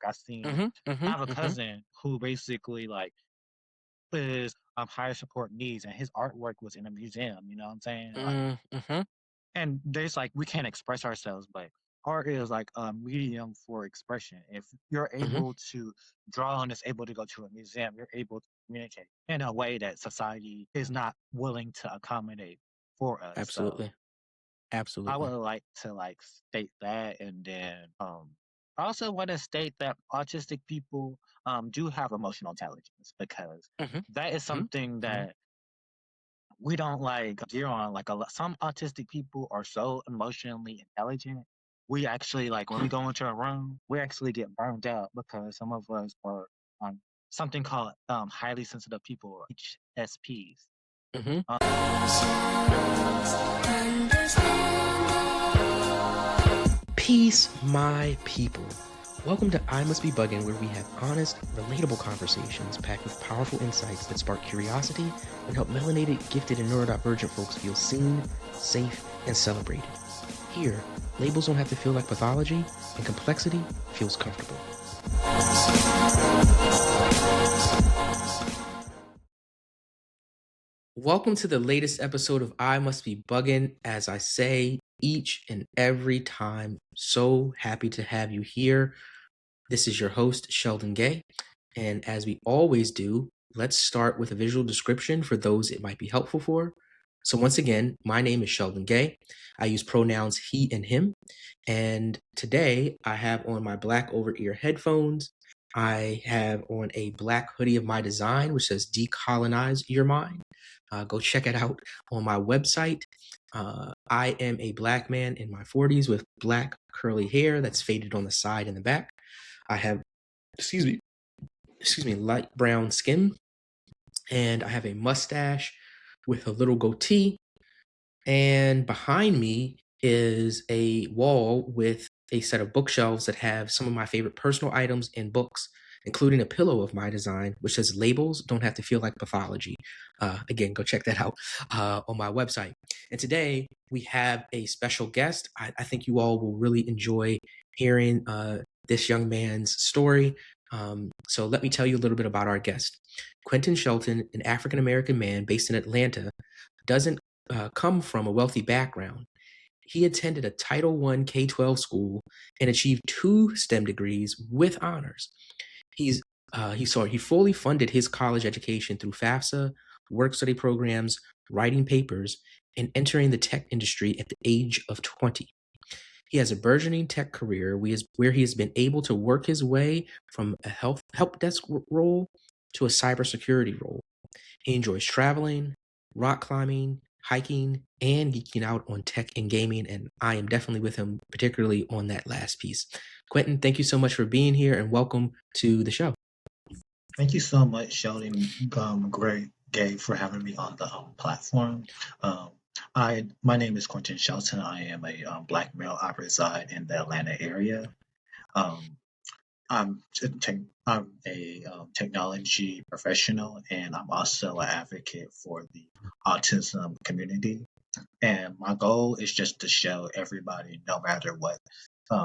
Mhm, I mhm, have a mhm, cousin who basically like is higher support needs, and his artwork was in a museum. You know what I'm saying? Like, mhm, and there's like we can't express ourselves, but art is like a medium for expression. If you're mhm. able to draw and is able to go to a museum, you're able to communicate in a way that society is not willing to accommodate for us. So Absolutely, I would absolutely. like to like state that, and then I also want to state that autistic people do have emotional intelligence, because Mhm, that is mhm, something mhm. that we don't like gear on. Like some autistic people are so emotionally intelligent. We actually like when we go into a room, we actually get burned out because some of us are on something called highly sensitive people, or HSPs. Mhm. Peace, my people. Welcome to I Must Be BUGN, where we have honest, relatable conversations packed with powerful insights that spark curiosity and help melanated, gifted, and neurodivergent folks feel seen, safe, and celebrated. Here, labels don't have to feel like pathology, and complexity feels comfortable. Welcome to the latest episode of I Must Be BUGN. As I say each and every time, so happy to have you here. This is your host, Sheldon Gay. And as we always do, let's start with a visual description for those it might be helpful for. So, once again, my name is Sheldon Gay. I use pronouns he and him. And today I have on my black over ear headphones. I have on a black hoodie of my design, which says Decolonize Your Mind. Go check it out on my website. I am a black man in my 40s with black curly hair that's faded on the side and the back. I have, excuse me, light brown skin, and I have a mustache with a little goatee. And behind me is a wall with a set of bookshelves that have some of my favorite personal items and books, including a pillow of my design, which says labels don't have to feel like pathology. Again, go check that out on my website. And today we have a special guest. I think you all will really enjoy hearing this young man's story. So let me tell you a little bit about our guest. Kwentin Shelton, an African American man based in Atlanta, doesn't come from a wealthy background. He attended a Title I K-12 school and achieved 2 STEM degrees with honors. He fully funded his college education through FAFSA, work study programs, writing papers, and entering the tech industry at the age of 20. He has a burgeoning tech career where he has been able to work his way from a help desk role to a cybersecurity role. He enjoys traveling, rock climbing, hiking, and geeking out on tech and gaming, and I am definitely with him, particularly on that last piece. Kwentin, thank you so much for being here and welcome to the show. Thank you so much, Sheldon, Greg, Gabe, for having me on the platform. Um, my name is Kwentin Shelton. I am a black male. I reside in the Atlanta area. Um, I'm a technology professional, and I'm also an advocate for the autism community. And my goal is just to show everybody, no matter what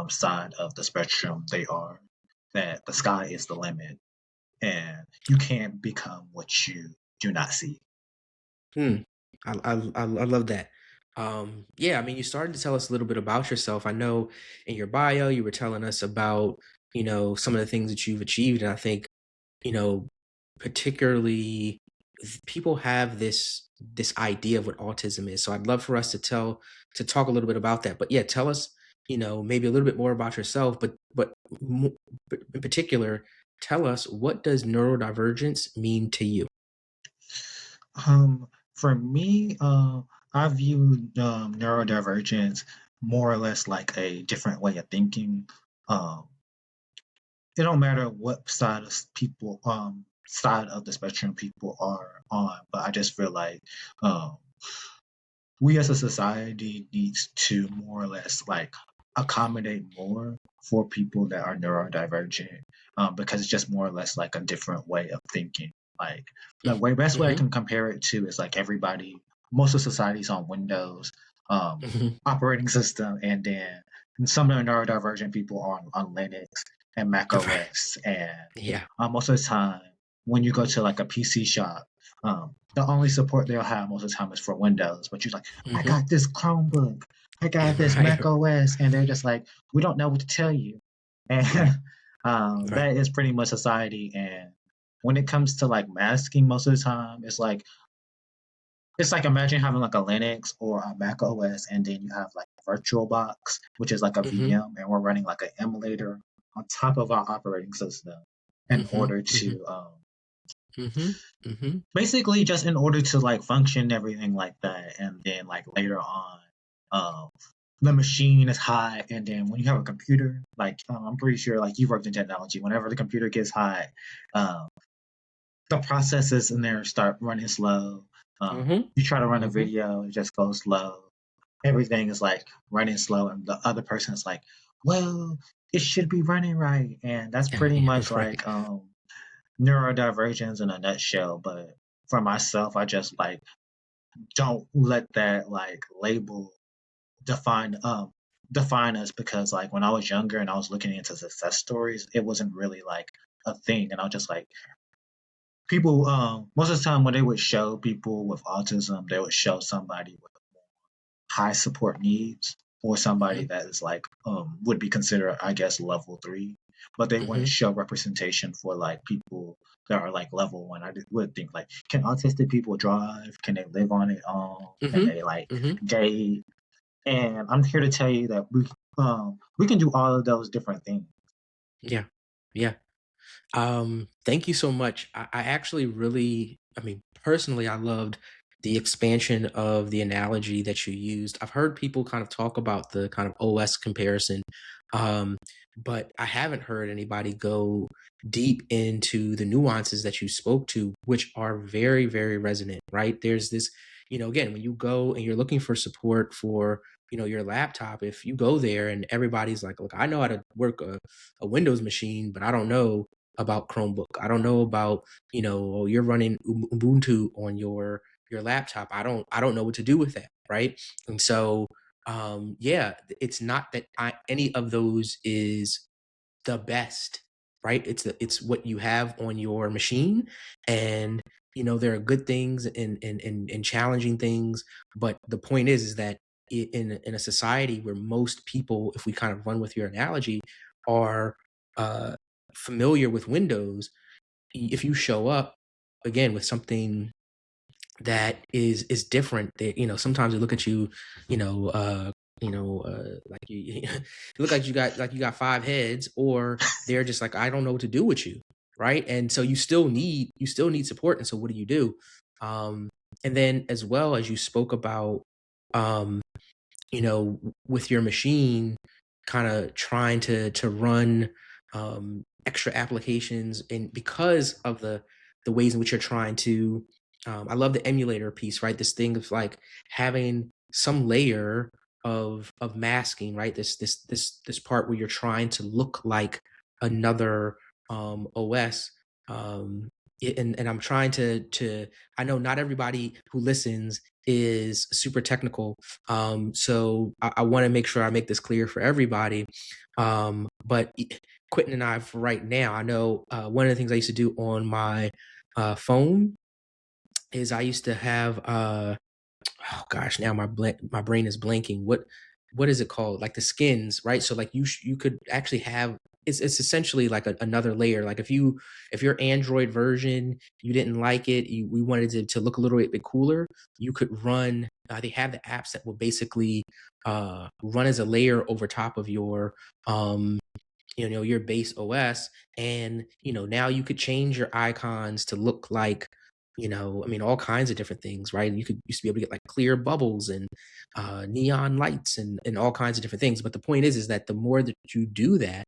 side of the spectrum they are, that the sky is the limit, and you can't become what you do not see. Hmm. I love that. Yeah, I mean, you started to tell us a little bit about yourself. I know in your bio you were telling us about, some of the things that you've achieved, and I think, you know, particularly people have this idea of what autism is. So I'd love for us to talk a little bit about that. But yeah, tell us, maybe a little bit more about yourself, but in particular, tell us, what does neurodivergence mean to you? For me, I view neurodivergence more or less like a different way of thinking. Um, it don't matter what side of the spectrum people are on, but I just feel like um, we as a society needs to more or less like accommodate more for people that are neurodivergent, because it's just more or less like a different way of thinking. Like best way I Mm-hmm. can compare it to is like most of society's on Windows Mm-hmm. operating system, and then some of the neurodivergent people are on Linux. and Mac Right. OS. And Yeah. most of the time, when you go to like a PC shop, the only support they'll have most of the time is for Windows. But you're like, I Hmm. got this Chromebook, I got this Right. Mac OS, and they're just like, we don't know what to tell you. And Right. Right. that is pretty much society. And when it comes to like masking, most of the time, it's like imagine having like a Linux or a Mac OS, and then you have like VirtualBox, which is like a Hmm. VM, and we're running like an emulator on top of our operating system in Hmm. order Hmm. to Hmm. Hmm. basically just in order to like function and everything like that. And then like later on, um, the machine is hot, and then when you have a computer, like I'm pretty sure like you've worked in technology, whenever the computer gets hot, um, the processes in there start running slow. Hmm. You try to run a Hmm. video, it just goes slow. Everything is like running slow, and the other person is like, well, it should be running right. And that's pretty Yeah. much Right. like neurodivergence in a nutshell. But for myself, I just like don't let that like label define define us, because like when I was younger and I was looking into success stories, it wasn't really like a thing. And I was just like, people most of the time when they would show people with autism, they would show somebody with high support needs, or somebody Hmm. that is like would be considered, I guess, level 3, but they wouldn't Hmm. show representation for like people that are like level 1. Would think like, can autistic people drive? Can they live on their own? Can Hmm. they like Hmm. date? And I'm here to tell you that we can do all of those different things. Yeah. Yeah. Thank you so much. I actually really, I mean, personally, I loved the expansion of the analogy that you used. I've heard people kind of talk about the kind of OS comparison, um, but I haven't heard anybody go deep into the nuances that you spoke to, which are very, very resonant, right? There's this, again, when you go and you're looking for support for, your laptop, if you go there and everybody's like, look, I know how to work a Windows machine, but I don't know about Chromebook. I don't know about, oh, you're running Ubuntu on your laptop. I don't know what to do with that, right? And so yeah, it's not that any of those is the best, right? It's what you have on your machine, and there are good things and challenging things, but the point is that in a society where most people, if we kind of run with your analogy, are uh, familiar with Windows, if you show up again with something that is different, they, sometimes they look at you, you know, uh, like you look like you got five heads, or they're just like, I don't know what to do with you, right? And so you still need support. And so what do you do? And then as well, as you spoke about, um, with your machine, kind of trying to run extra applications, and because of the ways in which you're trying to, I love the emulator piece, right? This thing of like having some layer of masking, right? This part where you're trying to look like another OS. Um, and I'm trying to. I know not everybody who listens is super technical, so I want to make sure I make this clear for everybody. But Quentin and I, for right now, I know one of the things I used to do on my phone is I used to have oh gosh, now my brain is blanking. What is it called? Like the skins, right? So like you could actually have, it's essentially like another layer. Like if your Android version, you didn't like it, we wanted to look a little bit cooler, you could run. They have the apps that will basically run as a layer over top of um your base OS. And now you could change your icons to look like, I mean, all kinds of different things, right? You could used to be able to get like clear bubbles and neon lights and all kinds of different things. But the point is that the more that you do that,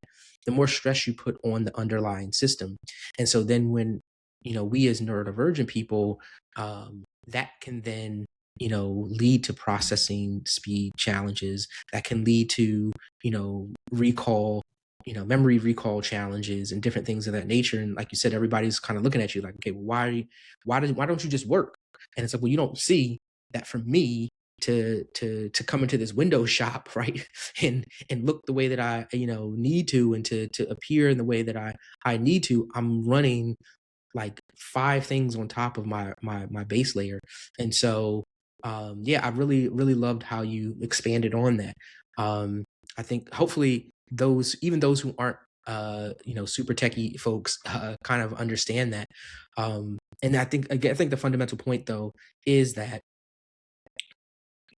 the more stress you put on the underlying system. And so then when we as neurodivergent people, that can then lead to processing speed challenges, that can lead to recall, memory recall challenges and different things of that nature. And like you said, everybody's kind of looking at you like, okay, well, why don't you just work? And it's like, well, you don't see that for me, to come into this window shop, right, and look the way that I need to, and to appear in the way that I need to. I'm running like 5 things on top of my base layer. And so yeah, I really loved how you expanded on that. I think hopefully those who aren't super techie folks kind of understand that. And I think, again, I think the fundamental point though is that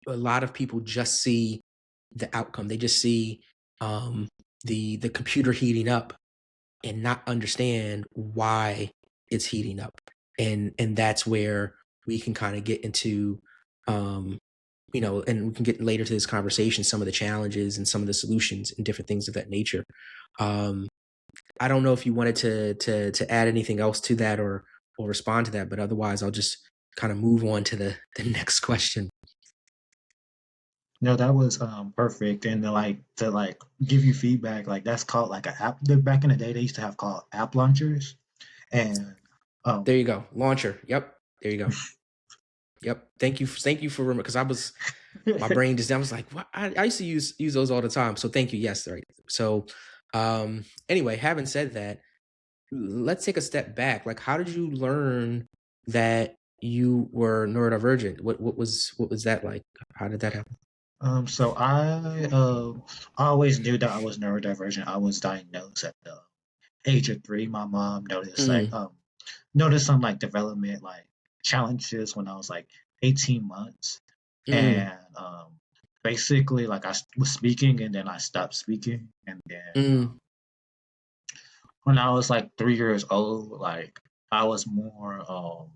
a lot of people just see the outcome. They just see the computer heating up and not understand why it's heating up. And that's where we can kind of get into and we can get later to this conversation, some of the challenges and some of the solutions and different things of that nature. I don't know if you wanted to add anything else to that or respond to that, but otherwise I'll just kind of move on to the next question. No, that was perfect. And to give you feedback, like that's called like an app. Back in the day, they used to have called app launchers, and There you go, launcher. Yep, there you go. Yep. Thank you for remembering, because my brain just, I was like, what? I used to use those all the time. So thank you. Yes, right. So anyway, having said that, let's take a step back. Like, how did you learn that you were neurodivergent? What was that like? How did that happen? So I always knew that I was neurodivergent. I was diagnosed at the age of 3. My mom Mm, noticed some like development like challenges when I was like 18 months, mm, and basically like was speaking and then I stopped speaking, and then mm, when I was like 3 years old, like I was more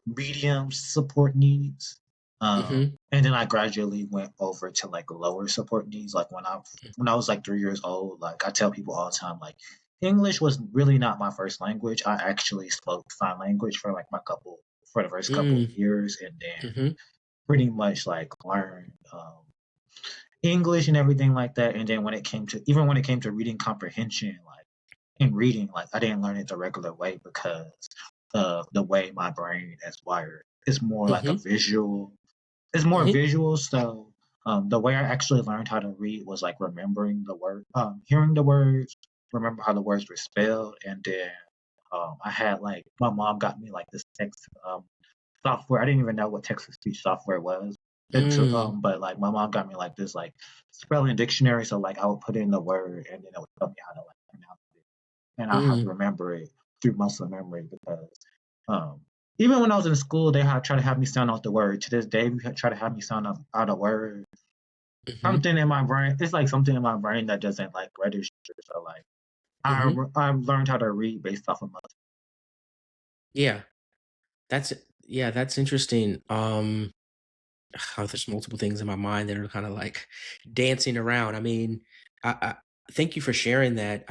medium support needs. mm-hmm, And then I gradually went over to like lower support needs. Like when I was like 3 years old, like I tell people all the time, like English was really not my first language. I actually spoke sign language for the first couple of mm, years, and then mm-hmm, pretty much like learned English and everything like that. And then when it came to reading comprehension, like in reading, like I didn't learn it the regular way because of the way my brain is wired. It's more like a mm-hmm, visual. It's more mm-hmm, visual. So the way I actually learned how to read was like remembering the word, hearing the words, remember how the words were spelled, and then I had like my mom got me like this text software. I didn't even know what text to speech software was until mm, but like my mom got me like this like spelling dictionary. So like I would put in the word and then it would tell me how to like pronounce it, and I have to mm, remember it through muscle memory because um, even when I was in school, they try to have me sound out the word. To this day, we try to have me sound out a word. mm-hmm, Something in my brain, it's like something in my brain that doesn't like register. So like mm-hmm. I learned how to read based off of muscle. Yeah, that's that's interesting. There's multiple things in my mind that are kind of like dancing around. I mean, I thank you for sharing that.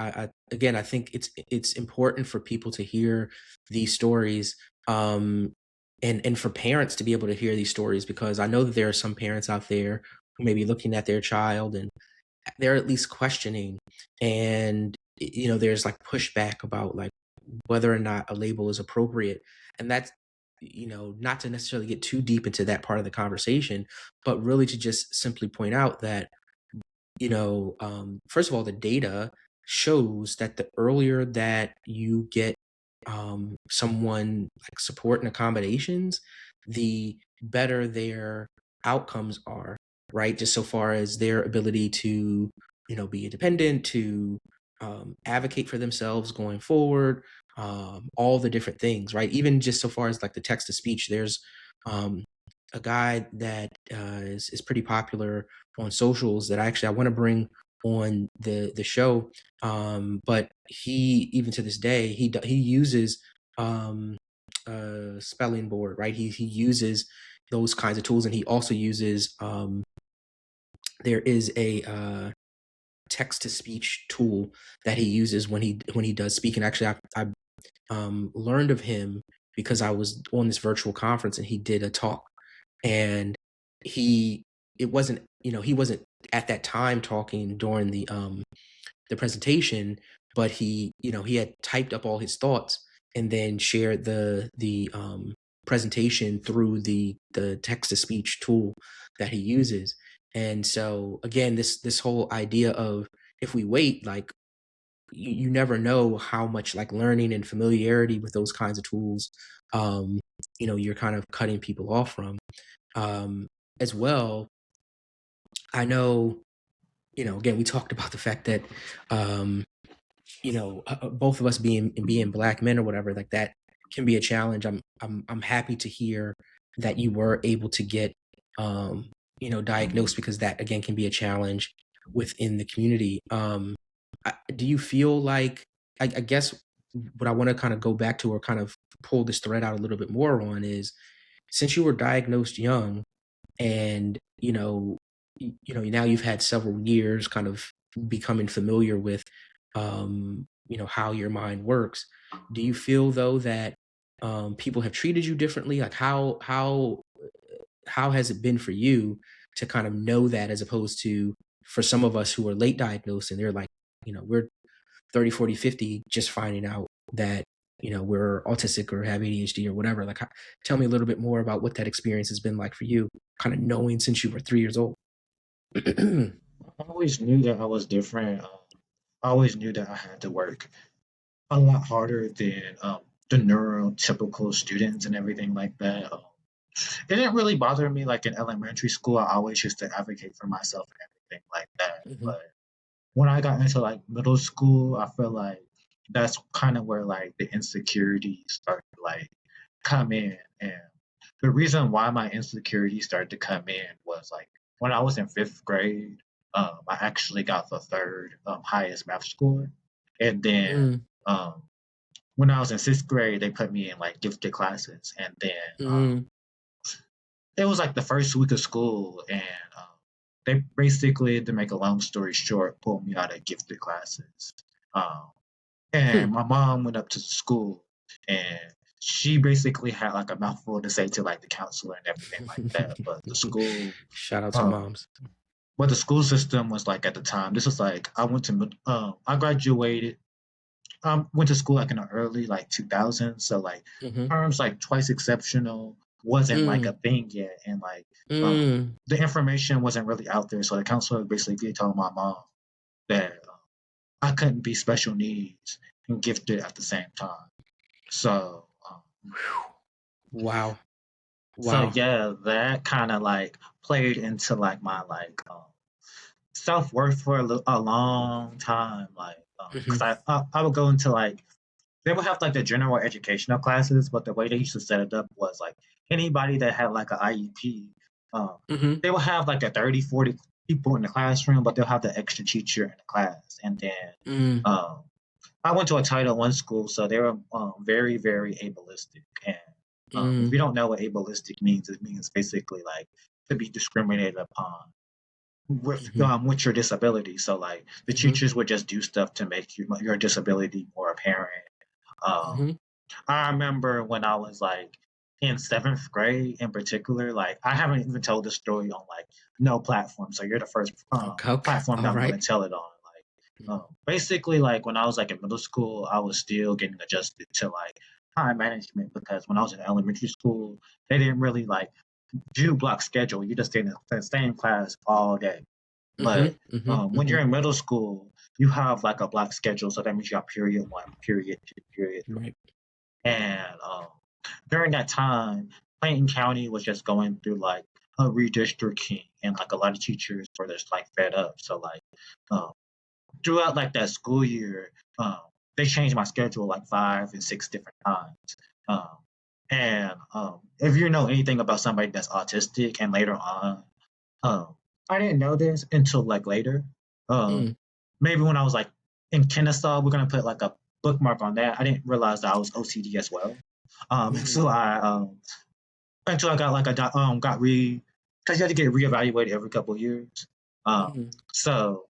Again, I think it's important for people to hear these stories, and for parents to be able to hear these stories, because I know that there are some parents out there who may be looking at their child and they're at least questioning, and there's like pushback about like whether or not a label is appropriate. And that's, not to necessarily get too deep into that part of the conversation, but really to just simply point out that, first of all, the data shows that the earlier that you get someone like support and accommodations, the better their outcomes are, right? Just so far as their ability to, be independent, to advocate for themselves going forward, all the different things, right? Even just so far as like the text to speech, there's um, a guy that is pretty popular on socials that I want to bring on the show. But he, even to this day, he uses spelling board, right? He uses those kinds of tools, and he also uses there is a text to speech tool that he uses when he does speak. And actually, I learned of him because I was on this virtual conference and he did a talk, and he it wasn't he wasn't at that time talking during the presentation, but he had typed up all his thoughts and then shared the presentation through the text to speech tool that he uses. And so again, this whole idea of, if we wait, like, you never know how much like learning and familiarity with those kinds of tools, you're kind of cutting people off from. As well, I know, again, we talked about the fact that, both of us being Black men or whatever, like that can be a challenge. I'm happy to hear that you were able to get, diagnosed, because that again can be a challenge within the community. Do you feel like, I guess what I want to kind of go back to, or kind of pull this thread out a little bit more on, is, since you were diagnosed young, and now you've had several years kind of becoming familiar with how your mind works, do you feel though that people have treated you differently? Like, how has it been for you to kind of know that, as opposed to for some of us who are late diagnosed, and they're like, we're 30, 40, 50, just finding out that we're autistic or have ADHD or whatever. Like, tell me a little bit more about what that experience has been like for you, kind of knowing since you were 3 years old. I always knew that I was different. I always knew that I had to work a lot harder than the neurotypical students and everything like that. It didn't really bother me like in elementary school. I always used to advocate for myself and everything like that. Mm-hmm. But when I got into like middle school, I feel like that's kind of where like the insecurities started to like come in. And the reason why my insecurities started to come in was like when I was in fifth grade, I actually got the third highest math score. And then Mm, when I was in sixth grade, they put me in like gifted classes. And then mm, it was like the first week of school, and they basically, to make a long story short, pulled me out of gifted classes. Um, and hmm. my mom went up to the school, and she basically had like a mouthful to say to like the counselor and everything like that. Shout out to Um, moms. but the school system was like at the time. This was like I graduated. Went to school like in the early like 2000s, so like Mm-hmm. terms like twice exceptional wasn't like a Mm, thing yet, and like mm, the information wasn't really out there. So the counselor basically told my mom that I couldn't be special needs and gifted at the same time. So, wow. so Wow. yeah, that kind of like played into like my like self worth for a long time. Like, Mm-hmm. because I would go into like they would have like the general educational classes, but the way they used to set it up was like anybody that had like an IEP, um, Mm-hmm. they will have like a 30, 40 people in the classroom, but they'll have the extra teacher in the class. And then Mm, um, I went to a Title I school, so they were very, very ableistic. And if mm, you don't know what ableistic means, it means basically like to be discriminated upon mm-hmm. with your disability. So like the Mm-hmm. teachers would just do stuff to make your disability more apparent. Um, Mm-hmm. I remember when I was like in seventh grade in particular, like I haven't even told this story on like no platform. So you're the first Okay, okay. platform that All I'm going right. to tell it on. Like basically, like when I was like in middle school, I was still getting adjusted to like time management because when I was in elementary school, they didn't really like do block schedule. You just stay in the same class all day. Mm-hmm. But Mm-hmm. when Mm-hmm. you're in middle school, you have like a block schedule. So that means you have period one, period two, period three. Right. And during that time, Clayton County was just going through like a redistricting, and like a lot of teachers were just like fed up. So like um, throughout like that school year, um, they changed my schedule like 5 and 6 different times. Um, and if you know anything about somebody that's autistic, and later on, um, I didn't know this until like later. Um, Mm, maybe when I was like in Kennesaw, we're gonna put like a bookmark on that. I didn't realize that I was OCD as well. mm-hmm. So I until I got like got because you had to get reevaluated every couple of years. Um, Mm-hmm. so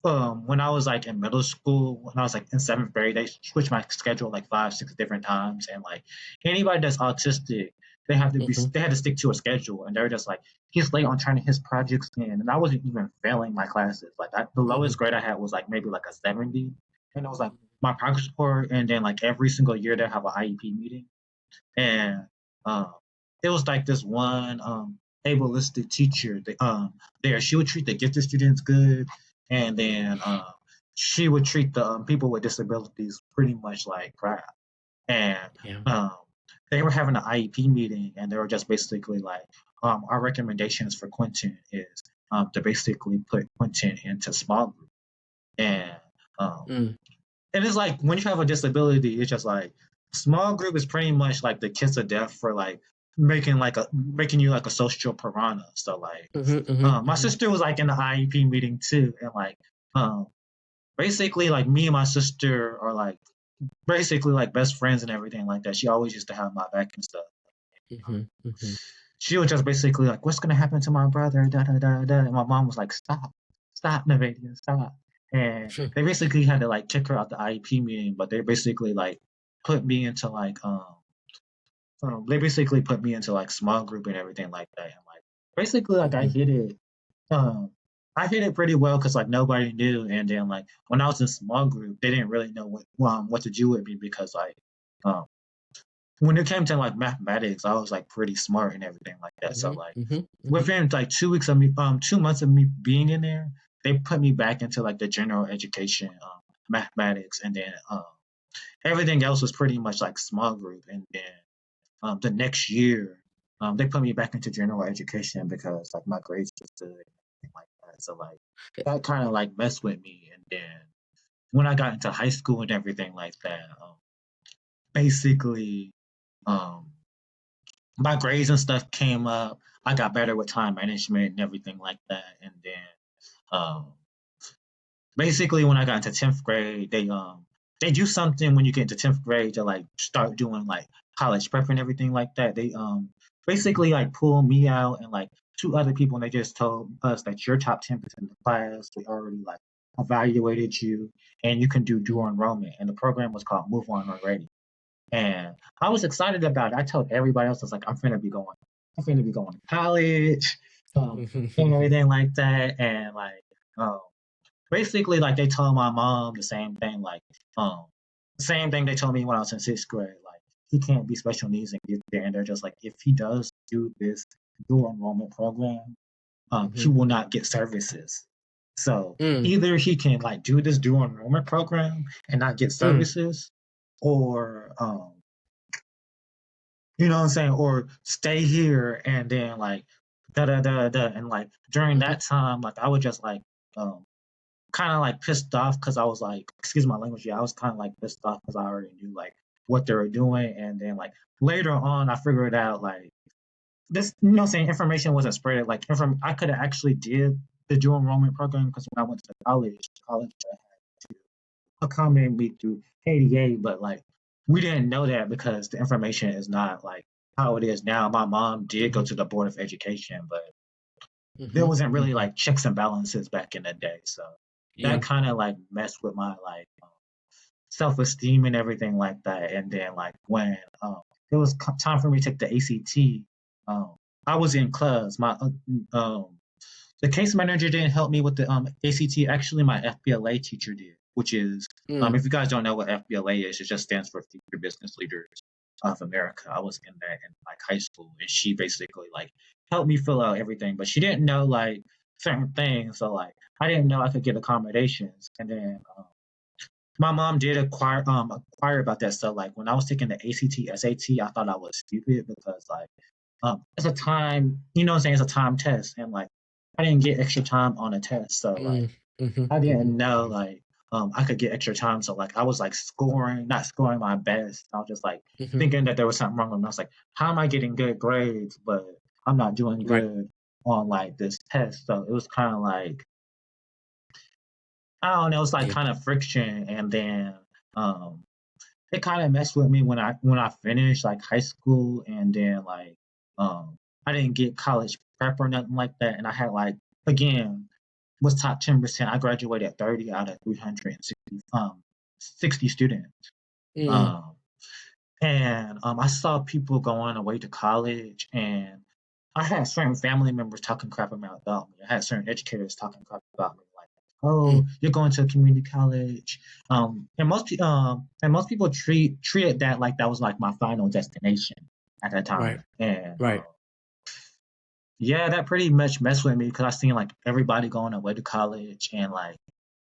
when I was like in middle school, when I was like in seventh grade, they switched my schedule like 5, 6 different times, and like anybody that's autistic, Mm-hmm. they had to stick to a schedule, and they're just like he's late on turning his projects in, and I wasn't even failing my classes. Like the Mm-hmm. lowest grade I had was like maybe like a 70, and it was like my progress report, and then like every single year they have an IEP meeting, and um, it was like this one ableistic teacher that, there. She would treat the gifted students good, and then she would treat the people with disabilities pretty much like crap. And Yeah. um, they were having an IEP meeting, and they were just basically like, our recommendations for Quentin is to basically put Quentin into small group. And um, Mm. and it's like when you have a disability, it's just like small group is pretty much like the kiss of death for like making you like a social piranha. So like, my Mhm. sister was like in the IEP meeting too, and like, um, basically like me and my sister are like basically like best friends and everything like that. She always used to have my back and stuff. Mhm. Mhm. She was just basically like, "What's gonna happen to my brother?" Da da da da. And my mom was like, "Stop, stop, Navadia, stop." And Mhm. they basically had to like kick her out the IEP meeting, but they basically like put me into like they basically put me into like small group and everything like that. And like basically like Mhm. um I hit it pretty well because like nobody knew. And then like when I was in small group, they didn't really know what to do with me because like um when it came to like mathematics, I was like pretty smart and everything like that. So Mhm. like Mhm. Mhm. within like 2 weeks of me 2 months of me being in there, they put me back into like the general education mathematics, and then everything else was pretty much like small group. And then the next year, they put me back into general education because like my grades was good and everything like that. So like that kind of like messed with me. And then when I got into high school and everything like that, basically um, my grades and stuff came up. I got better with time management and everything like that. And then um, basically when I got into 10th grade, they do something when you get into 10th grade to like start doing like college prep and everything like that. They basically like pull me out and like two other people, and they just told us that you're top 10% of the class. We already like evaluated you, and you can do dual enrollment. And the program was called Move On Already. And I was excited about it. I told everybody else, I was like, I'm finna be going to college, and Mhm. everything like that. And like, um, basically, like they told my mom um, the same thing they told me when I was in 6th grade. Like, he can't be special needs and get there. And they're just like, if he does do this dual enrollment program, he Mhm. will not get services. So Mm. either he can like do this dual enrollment program and not get Mm. services, or you know what I'm saying? Or stay here and then like da da da da. And like during Mhm. that time, like I was just like um kind of like pissed off because I was like, excuse my language, yeah, I was kind of like pissed off because I already knew like what they were doing. And then like later on, I figured out like this, you know what I'm saying, information wasn't spread. Like I could have actually did the dual enrollment program because when I went to college accommodate me through ADA, but like we didn't know that because the information is not like how it is now. My mom did go Mhm. to the Board of Education, but there Mhm. wasn't really Mhm. like checks and balances back in the day. So that Yeah. kind of like messed with my like self esteem and everything like that. And then like when it was time for me to take the ACT, um, I was in class. The case manager didn't help me with the ACT. Actually, my FBLA teacher did, which is, Mm. if you guys don't know what FBLA is, it just stands for Future Business Leaders of America. I was in that in like high school, and she basically like helped me fill out everything, but she didn't know like certain things. So like I didn't know I could get accommodations, and then my mom did acquire about that. So like when I was taking the ACT, SAT, I thought I was stupid because like it's a time, you know what I'm saying, it's a time test, and like I didn't get extra time on a test. So like Mm. Mhm. I didn't Mhm. know Mhm. like I could get extra time. So like I was like not scoring my best. I was just like Mhm. thinking that there was something wrong with me. I was like, how am I getting good grades, but I'm not doing Right. good on like this test? So it was kind of like, I don't know, it's like Yeah. kind of friction. And then um it kind of messed with me when I finished like high school. And then like I didn't get college prep or nothing like that. And I had like, again, was top 10%. I graduated at 30 out of 360 60 students. Mm. Um and I saw people going away to college, and I had certain family members talking crap about me. I had certain educators talking crap about me, like, "Oh, Mm. you're going to a community college," and most people treated that like that was like my final destination. at that Right. time. And Right. yeah, that pretty much messed with me because I seen like everybody going away to college and like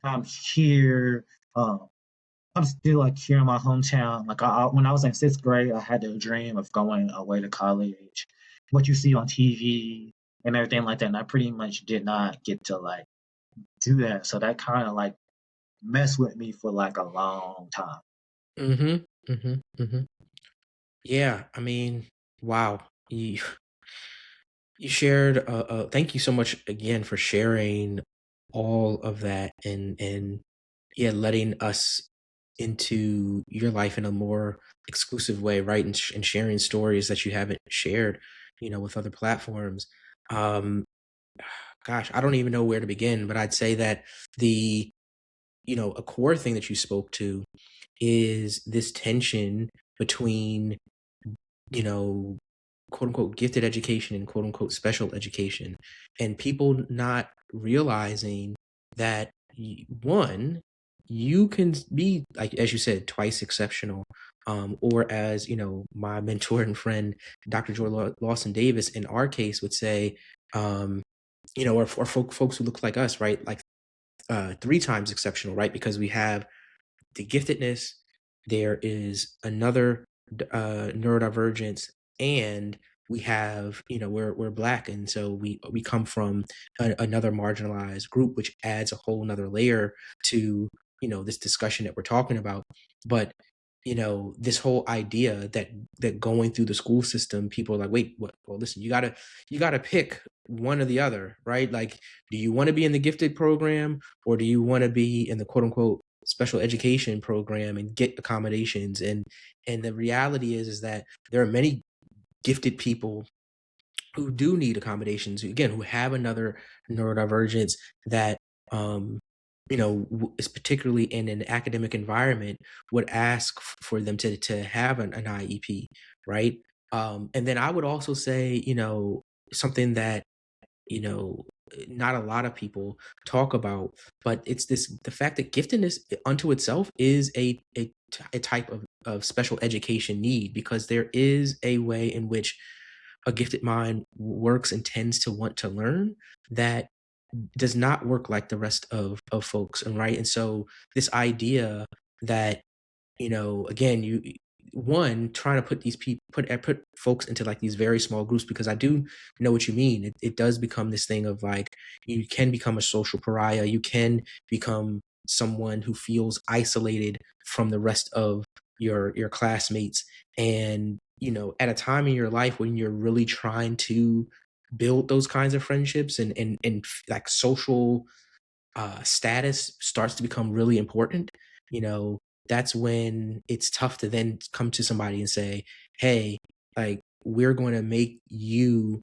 I'm here. Um, I'm still like here in my hometown. Like when I was in sixth grade, I had a dream of going away to college. What you see on TV and everything like that, and I pretty much did not get to like do that. So that kind of like messed with me for like a long time. Mhm. Mhm. Mhm. Yeah, I mean, wow. You shared, thank you so much again for sharing all of that and yeah, letting us into your life in a more exclusive way, right? And sharing stories that you haven't shared, with other platforms. Um, Gosh, I don't even know where to begin, but I'd say that a core thing that you spoke to is this tension between you know, quote unquote gifted education and quote unquote special education, and people not realizing that one, you can be like as you said, twice exceptional, or as my mentor and friend, Dr. Joy Lawson Davis, in our case, would say, um, or folks who look like us, right, like three times exceptional, right, because we have the giftedness, there is another neurodivergence, and we have, we're black, and so we come from another marginalized group, which adds a whole nother layer to this discussion that we're talking about. But this whole idea that going through the school system, people are like, wait, what? Well, listen, you gotta pick one or the other, right? Like, do you want to be in the gifted program, or do you want to be in the quote unquote special education program and get accommodations? And the reality is that there are many gifted people who do need accommodations, again, who have another neurodivergence that is particularly in an academic environment, would ask for them to have an IEP, right? And then I would also say, something that you know not a lot of people talk about, but it's the fact that giftedness unto itself is a type of special education need, because there is a way in which a gifted mind works and tends to want to learn that does not work like the rest of folks, and right. And so this idea that again, you one trying to put these people put folks into like these very small groups, because I do know what you mean. It does become this thing of like, you can become a social pariah, you can become someone who feels isolated from the rest of your classmates. And at a time in your life when you're really trying to build those kinds of friendships, and like social status starts to become really important, you know, that's when it's tough to then come to somebody and say, hey, like, we're going to make you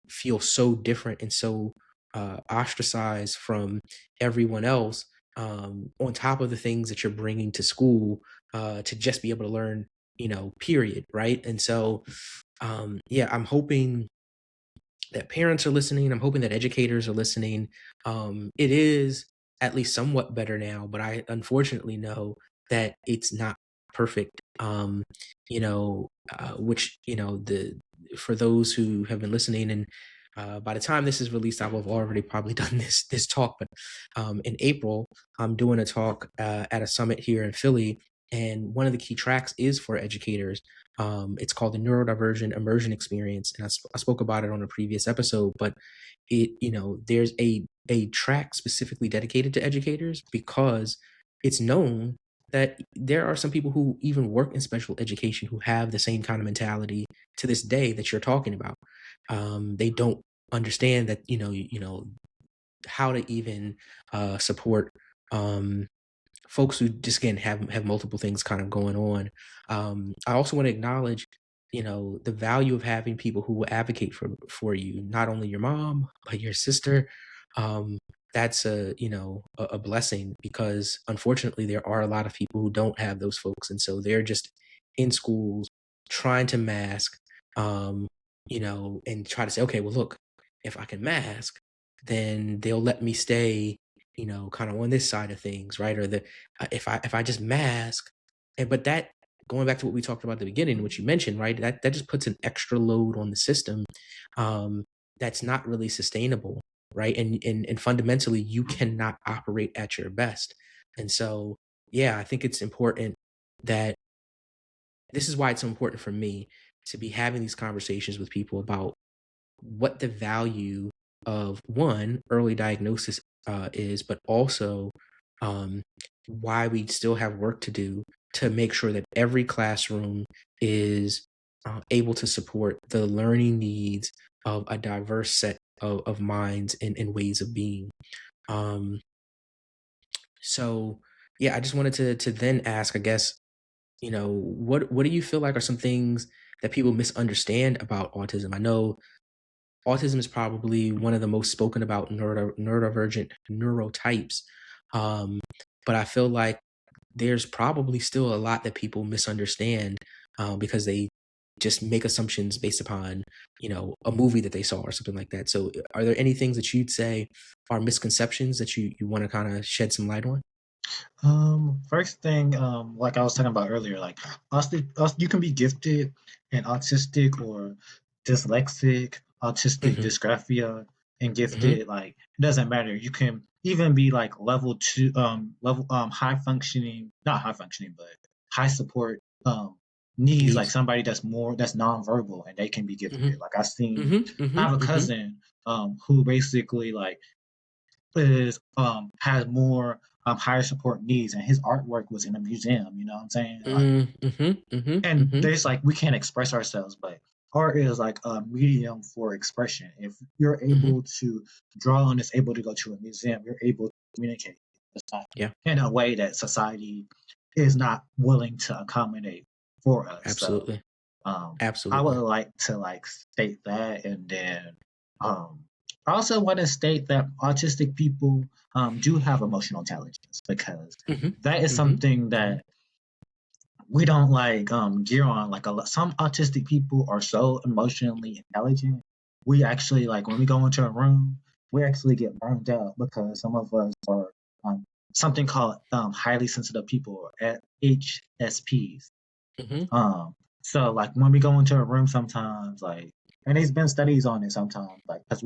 feel so different and so ostracized from everyone else, on top of the things that you're bringing to school, to just be able to learn, period. Right. And so, yeah, I'm hoping that parents are listening. I'm hoping that educators are listening. It is at least somewhat better now, but I unfortunately know that it's not perfect. Which the for those who have been listening, and by the time this is released, I will have already probably done this talk. But in April, I'm doing a talk at a summit here in Philly, and one of the key tracks is for educators. It's called the Neurodivergent Immersion Experience, and I spoke about it on a previous episode. But there's a track specifically dedicated to educators, because it's known that there are some people who even work in special education who have the same kind of mentality to this day that you're talking about. They don't understand that how to even support folks who just again have multiple things kind of going on. I also want to acknowledge, the value of having people who will advocate for you, not only your mom but your sister. Um, that's a blessing, because unfortunately there are a lot of people who don't have those folks, and so they're just in schools trying to mask, um, and try to say, okay, well, look, if I can mask, then they'll let me stay, kind of on this side of things, right? Or if I just mask, and but that going back to what we talked about at the beginning, what you mentioned, right? That just puts an extra load on the system, that's not really sustainable, right? And fundamentally, you cannot operate at your best. And so, yeah, I think it's important that this is why it's so important for me to be having these conversations with people about what the value of one early diagnosis is, but also um, why we still have work to do to make sure that every classroom is able to support the learning needs of a diverse set of minds and ways of being. Um, so yeah, I just wanted to then ask, I guess, what do you feel like are some things that people misunderstand about autism? I know autism is probably one of the most spoken about neurodivergent neurotypes. But I feel like there's probably still a lot that people misunderstand because they just make assumptions based upon, a movie that they saw or something like that. So are there any things that you'd say are misconceptions that you want to kind of shed some light on? First thing, like I was talking about earlier, like you can be gifted and autistic or dyslexic, autistic Hmm. dysgraphia, and Hmm. gifted. Like it doesn't matter. You can even be like level two, level high functioning, not high functioning, but high support needs. Like Needs. somebody that's nonverbal and they can be Hmm. gifted. Like I've seen, Hmm. I Hmm. have a Hmm. cousin who basically like is has more higher support needs, and his artwork was in a museum. You know what I'm saying? Like, Hmm. Hmm. and Hmm. there's like we can't express ourselves, but art is like a medium for expression. If you're Hmm. able to draw and is able to go to a museum, you're able to communicate Yeah, in a way that society is not willing to accommodate for us. So absolutely. um, I would Absolutely. like to like state that, and then um, I also want to state that autistic people do have emotional intelligence because Mhm, that is mhm, something mhm, that we don't like gear on. Like some autistic people are so emotionally intelligent. We actually like when we go into a room, we actually get burned out because some of us are um, something called highly sensitive people or HSPs. mhm, Um, so like when we go into a room sometimes, like, and there's been studies on it sometimes, like, because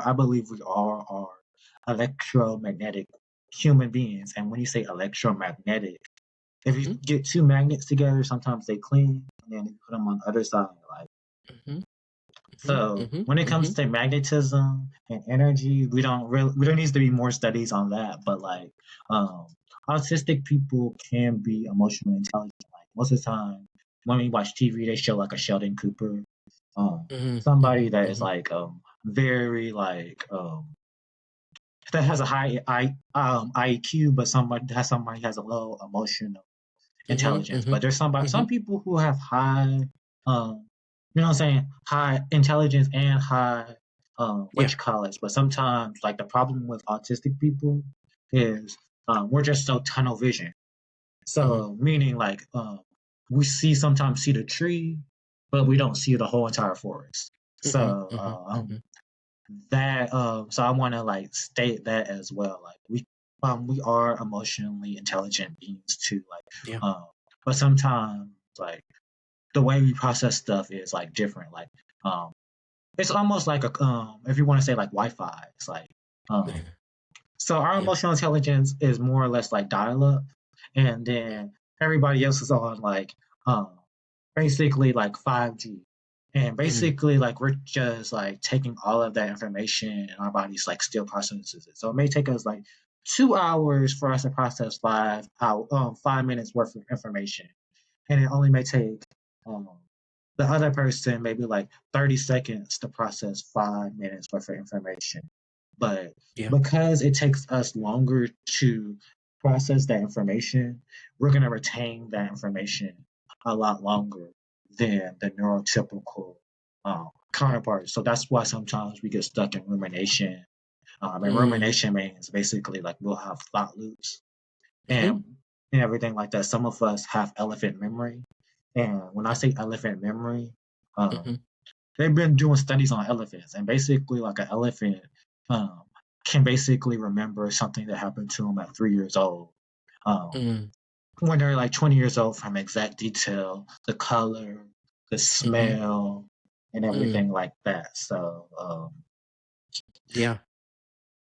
I believe we all are electromagnetic human beings. And when you say electromagnetic, if you mhm, get two magnets together, sometimes they cling, and then you put them on the other side. Like, mhm, mhm, so mhm, when it comes mhm. to magnetism and energy, we don't need to be more studies on that. But like, um, autistic people can be emotionally intelligent. Like most of the time, when we watch TV, they show like a Sheldon Cooper, Mhm, somebody mhm, that is mhm. like very like that has a high IQ, but somebody has a low emotional Mhm, intelligence. But mhm, there's some mhm. people who have high, you know what I'm saying, high intelligence and high, what Yeah. you call it. But sometimes, like the problem with autistic people is we're just so tunnel vision. Mhm, So meaning like we sometimes see the tree, but we don't see the whole entire forest. mhm, So mhm, mhm. that so I want to like state that as well. Like we are emotionally intelligent beings too. Like Yeah. but sometimes like the way we process stuff is like different. Like um it's almost like a if you want to say like Wi-Fi. It's like um so our Yeah. emotional intelligence is more or less like dial-up, and then everybody else is on like um basically like 5G. And Mhm, basically like we're just like taking all of that information and our body's like still processes it. So it may take us like 2 hours for us to process 5 minutes worth of information. And it only may take um the other person maybe like 30 seconds to process 5 minutes worth of information. But yeah. because it takes us longer to process that information, we're going to retain that information a lot longer than the neurotypical counterparts. So that's why sometimes we get stuck in rumination. And Mm, rumination means basically like we'll have thought loops mhm, and and everything like that. Some of us have elephant memory, and when I yeah. say elephant memory, um, Mhm, they've been doing studies on elephants, and basically, like an elephant um, can basically remember something that happened to him at 3 years old. Um, mm, when they're like 20 years old from exact detail, the color, the Mm-hmm. smell, and Mm. everything like that. So, Yeah.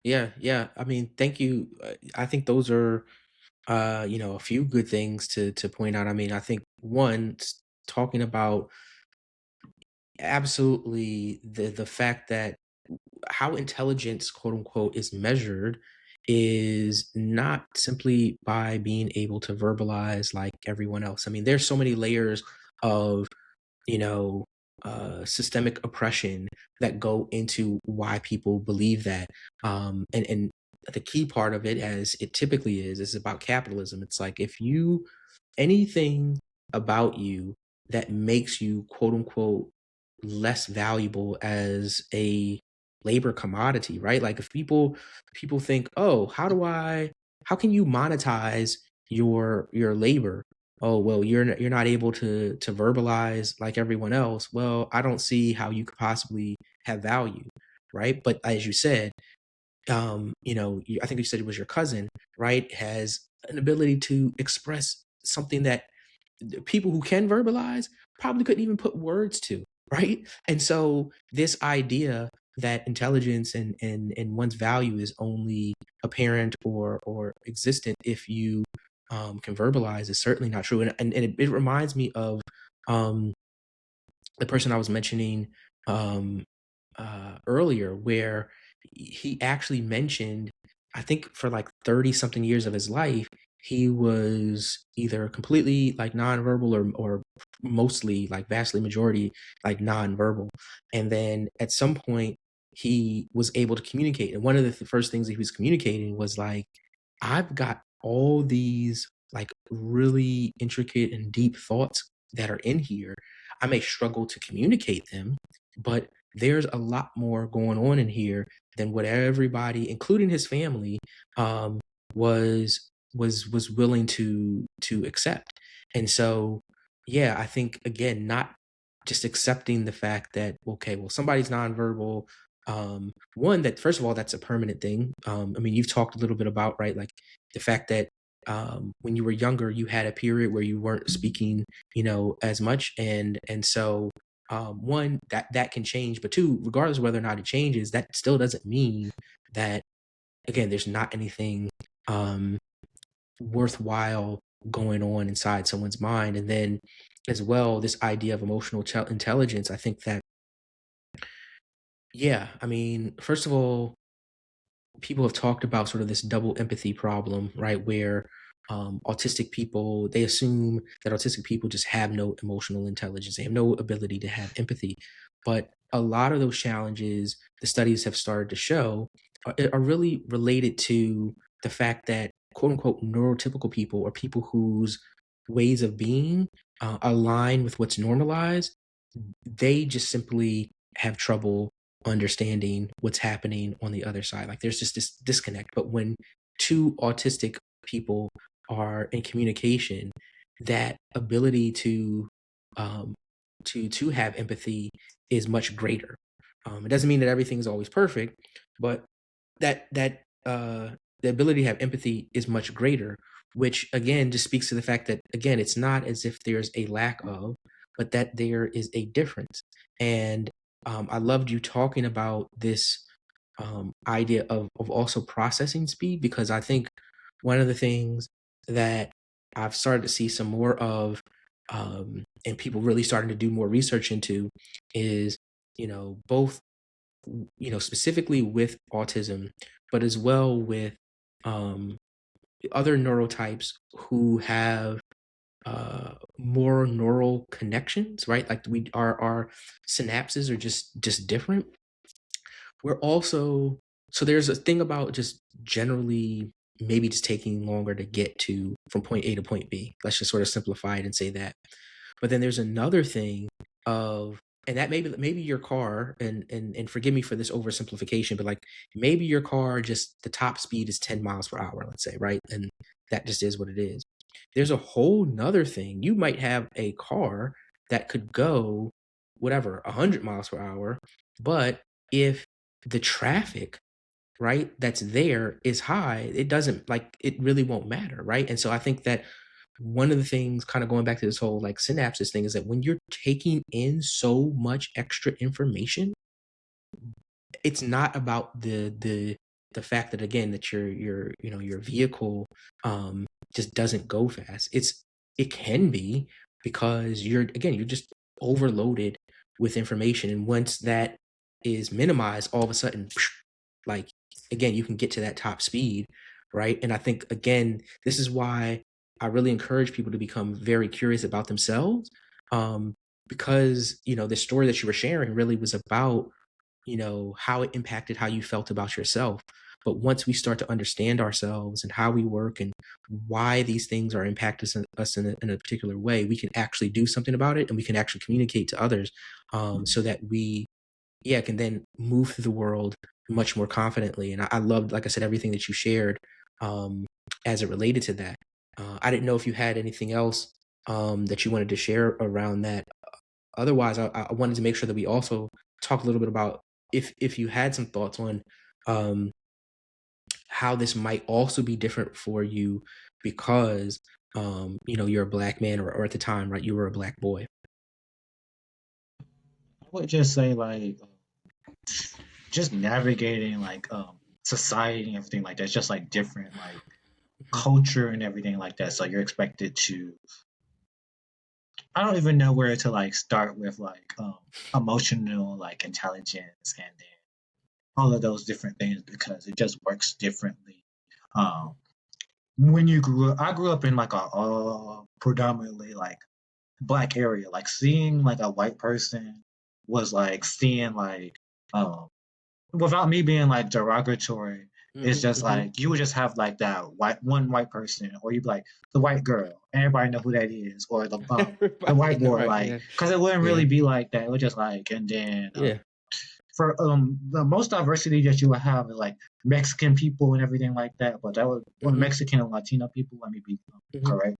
Yeah. Yeah. I mean, thank you. I think those are, a few good things to point out. I mean, I think one, talking about absolutely the fact that how intelligence, quote unquote, is measured is not simply by being able to verbalize like everyone else. I mean, there's so many layers of, you know, systemic oppression that go into why people believe that. And the key part of it, as it typically is about capitalism. It's like if you anything about you that makes you quote unquote less valuable as a labor commodity, right? Like if people think, oh, how can you monetize your labor? Oh, well, you're not able to verbalize like everyone else. Well, I don't see how you could possibly have value, right? But as you said, I think you said it was your cousin, right? Has an ability to express something that people who can verbalize probably couldn't even put words to, right? And so this idea that intelligence and one's value is only apparent or existent if you can verbalize is certainly not true. And it reminds me of um, the person I was mentioning um, earlier, where he actually mentioned, I think for like 30 something years of his life, he was either completely like nonverbal or mostly like vastly majority like nonverbal. And then at some point, he was able to communicate. And one of the first things that he was communicating was like, I've got all these like really intricate and deep thoughts that are in here. I may struggle to communicate them, but there's a lot more going on in here than what everybody, including his family, um, was willing to accept. And so, yeah, I think again, not just accepting the fact that okay, well, somebody's nonverbal. One that first of all, that's a permanent thing. I mean, you've talked a little bit about right, like the fact that when you were younger, you had a period where you weren't speaking, as much, and so one that can change, but two, regardless of whether or not it changes, that still doesn't mean that again, there's not anything um, worthwhile going on inside someone's mind, and then as well, this idea of emotional intelligence. I think that yeah, I mean, first of all, people have talked about sort of this double empathy problem, right? Where autistic people, they assume that autistic people just have no emotional intelligence, they have no ability to have empathy. But a lot of those challenges, the studies have started to show, are really related to the fact that quote unquote neurotypical people, or people whose ways of being align with what's normalized, they just simply have trouble understanding what's happening on the other side. Like there's just this disconnect. But when two autistic people are in communication, that ability um, to have empathy is much greater. It doesn't mean that everything is always perfect, but that the ability to have empathy is much greater, which again just speaks to the fact that again it's not as if there's a lack of, but that there is a difference. And I loved you talking about this idea of also processing speed, because I think one of the things that I've started to see some more of, and people really starting to do more research into, is both specifically with autism, but as well with um, other neurotypes who have more neural connections, right? Like our synapses are just different. We're also so there's a thing about just generally maybe just taking longer to get to from point A to point B. Let's just sort of simplify it and say that. But then there's another thing of, and that maybe your car, and forgive me for this oversimplification, but like maybe your car, just the top speed is 10 miles per hour, let's say, right? And that just is what it is. There's a whole nother thing. You might have a car that could go whatever, 100 miles per hour, but if the traffic, right, that's there is high, it doesn't, like, it really won't matter, right? And so I think that one of the things, kind of going back to this whole like synapses thing, is that when you're taking in so much extra information, it's not about the fact that, again, that your vehicle just doesn't go fast. It can be because you're just overloaded with information, and once that is minimized, all of a sudden, like, again, you can get to that top speed, right? And I think, again, this is why I really encourage people to become very curious about themselves, because the story that you were sharing really was about how it impacted how you felt about yourself. But once we start to understand ourselves and how we work and why these things are impacting us in a particular way, we can actually do something about it, and we can actually communicate to others, so that we can then move through the world much more confidently. And I loved, like I said, everything that you shared as it related to that. I didn't know if you had anything else that you wanted to share around that. Otherwise, I wanted to make sure that we also talk a little bit about if you had some thoughts on how this might also be different for you because you're a Black man, or at the time, right, you were a Black boy. I would just say like just navigating like society and everything like that. It's just like different like Mhm. culture and everything like that. So you're expected to, I don't even know where to like start with like emotional like intelligence and then all of those different things because it just works differently. Um, when you grew up, I grew up in like a predominantly like Black area. Like seeing like a white person was like seeing like um without me being like derogatory, it's Mhm, just mhm. like you would just have like that white person, or you'd be like the white girl. Everybody know who that is, or the white Everybody, boy, right? like Yeah, because it wouldn't yeah, really be like that. It was just like, and then yeah. for the most diversity that you would have is like Mexican people and everything like that. But that was well, Mhm, Mexican and Latino people. Let me be mhm, correct.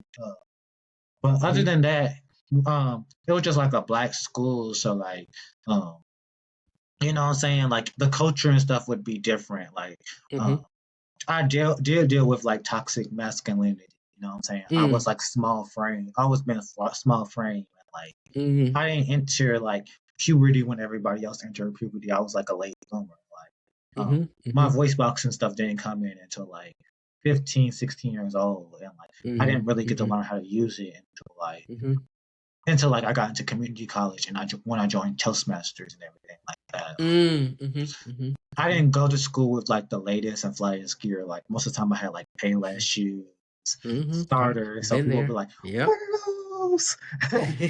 But other mhm, than that, it was just like a Black school, so like um you know what I'm saying? Like the culture and stuff would be different. Like mhm, um, I did deal with like toxic masculinity. You know what I'm saying? I was mm, like small frame. I always been a small frame. And, like mhm, I didn't enter like puberty when everybody else entered puberty. I was like a late bloomer. Like mhm, my mhm, voice box and stuff didn't come in until like 15, 16 years old, and like I mhm, didn't really get to mhm, learn how to use it mhm, until like I got into community college and when I joined Toastmasters and everything like that. mm, mhm, mhm, I mhm, didn't go to school with like the latest and flyest gear. Like most of the time, I had like Payless mhm, shoes, mhm. starters. So Been people would be there. like, Yep. "What are those?"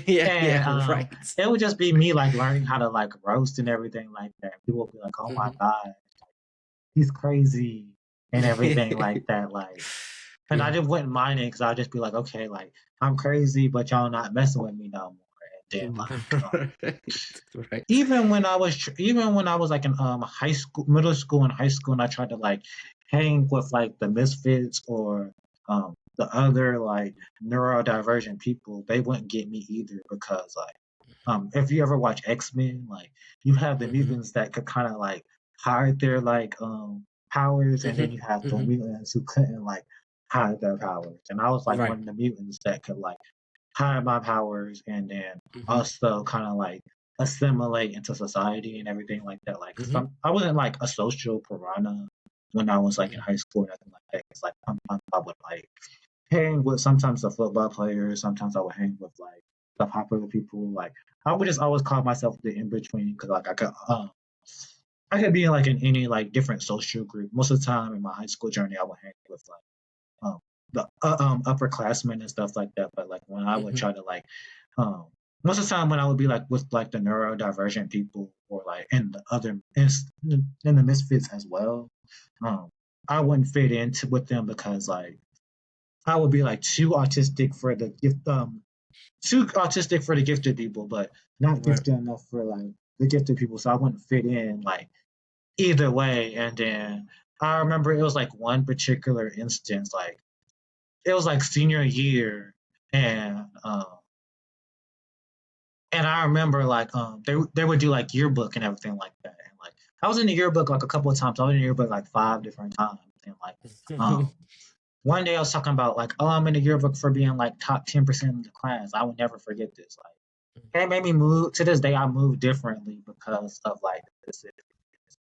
Yeah, and yeah, right. it would just be me like learning how to like roast and everything like that. People would be like, "Oh my Mhm. god, he's crazy," and everything like that. Like, and I Yeah. just wouldn't mind it because I'd just be like, "Okay, like I'm crazy, but y'all not messing with me no more." And then like Right. even when I was like in high school, middle school and high school, and I tried to like hang with like the misfits or the other like neurodivergent people, they wouldn't get me either because like if you ever watch X-Men, like you have the Mhm, mutants that could kind of like hide their like powers, and then mhm, you have the mhm. mutants who couldn't like hide their powers, and I was like Right. one of the mutants that could like hide my powers and then Mhm, also kind of like assimilate into society and everything like that. Like mhm, I wasn't like a social piranha when I was like in mhm, high school or nothing like that. It's like sometimes I would like hang with sometimes the football players, sometimes I would hang with like the popular people. Like I would just always call myself the in between because like I could be in like in any like different social group. Most of the time in my high school journey, I would hang with like um, the upperclassmen and stuff like that. But like when I would mhm, try to like um, most of the time when I would be like with like the neurodivergent people or like in the other in the misfits as well, um, I wouldn't fit into with them because like I would be like too autistic for the gifted people, but not right. gifted enough for like the gifted people. So I wouldn't fit in like either way. And then I remember it was like one particular instance, like it was like senior year, and and I remember like they would do like yearbook and everything like that, and like I was in the yearbook like a couple of times. I was in the yearbook like five different times, and like um one day I was talking about like, oh, I'm in the yearbook for being like top 10% of the class. I would never forget this. Like, and it made me move. To this day, I move differently because of like this.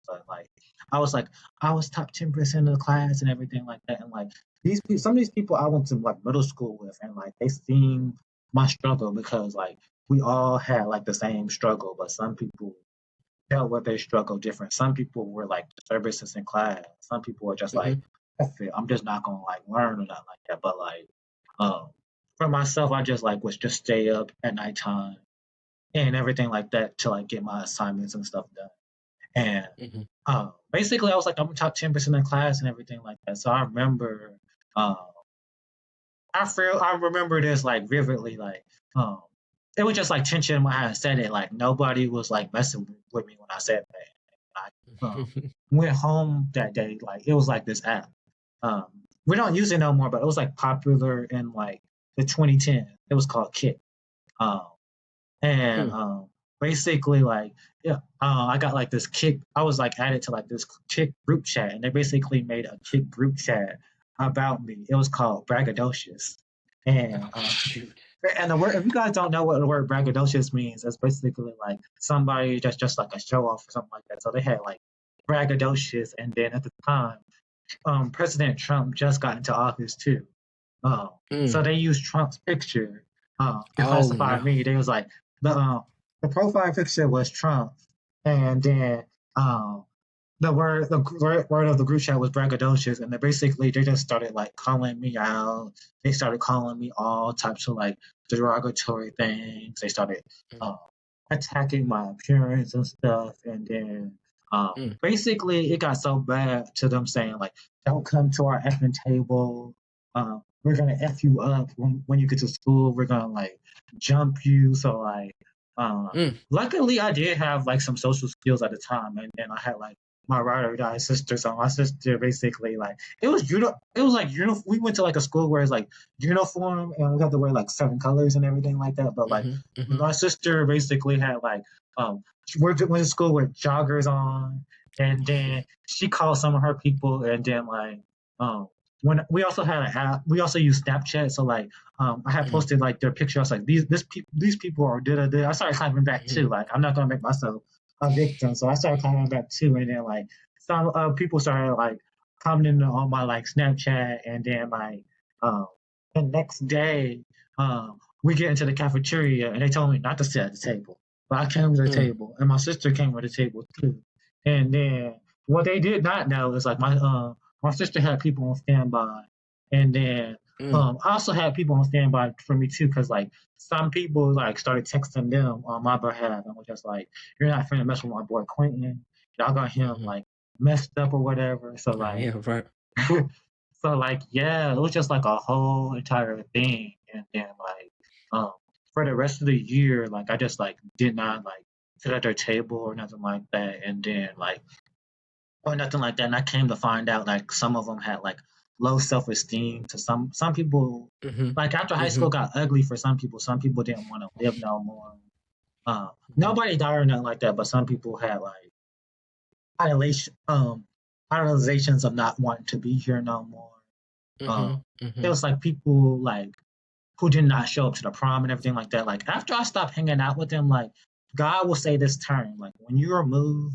But like, I was like, I was top 10% of the class and everything like that. And like these people, some of these people I went to like middle school with, and like they seen my struggle because like we all had like the same struggle, but some people dealt with their struggle different. Some people were like disturbances in class. Some people were just like, Mm-hmm. F it, I'm just not gonna like learn or nothing like that. But like, um, for myself, I just like was just stay up at nighttime and everything like that to like get my assignments and stuff done. And Mm-hmm. basically, I was like, I'm top 10% in class and everything like that. So I remember, um, I remember this like vividly, like, um, it was just like tension when I said it. Like nobody was like messing with me when I said that. I went home that day, like it was like this app. Um, we don't use it no more, but it was like popular in like the 2010. It was called Kit. Um, and basically like yeah, I got like this kick. I was like added to like this kick group chat, and they basically made a kick group chat about me. It was called braggadocious, and Oh shoot. the word, if you guys don't know what the word braggadocious means, it's basically like somebody that's just like a show off or something like that. So they had like braggadocious, and then at the time, President Trump just got into office too. Um, so Mm. they used Trump's picture to Oh classify no. me. They was like the profile picture was Trump, and then um, word of the group chat was braggadocious, and they just started like calling me out. They started calling me all types of like derogatory things. They started Mm. uh, attacking my appearance and stuff, and then Mm. basically it got so bad to them saying like, "Don't come to our effing table. We're gonna f you up when you get to school. We're gonna like jump you." So like, Mm. luckily I did have like some social skills at the time, and then I had like my ride or die sister. So my sister basically like it was like we went to like a school where it's like uniform and we had to wear like certain colors and everything like that. But like Mm-hmm. Mm-hmm. my sister basically had like we went to school with joggers on, and then she called some of her people, and then like um when we also had an app, we also used Snapchat. So like I had Mm-hmm. posted like their picture. I was like these people are da. I started clapping back Mm-hmm. too. Like I'm not gonna make myself a victim, so I started clapping back too. And then like some people started like commenting on my like Snapchat, and then like um the next day we get into the cafeteria and they told me not to sit at the table. But I came to the Mm. table, and my sister came to the table too. And then what they did not know is like my sister had people on standby, and then Mm. I also had people on standby for me too, because like some people like started texting them on my behalf and was just like, "You're not finna mess with my boy Quentin. Y'all got him Mm-hmm. like messed up or whatever." So Oh, like, yeah, right. so like yeah, it was just like a whole entire thing, and then like um for the rest of the year, like I just like did not like sit at their table or nothing like that, and then like or nothing like that. And I came to find out like some of them had like low self esteem. To some people, Mm-hmm. like after high Mm-hmm. school got ugly for some people didn't want to live no more. Mm-hmm. Nobody died or nothing like that, but some people had like ideation, idealizations of not wanting to be here no more. Um, Mm-hmm. it Mm-hmm. was like people like who did not show up to the prom and everything like that. Like after I stopped hanging out with them, like God will say this term, like when you remove,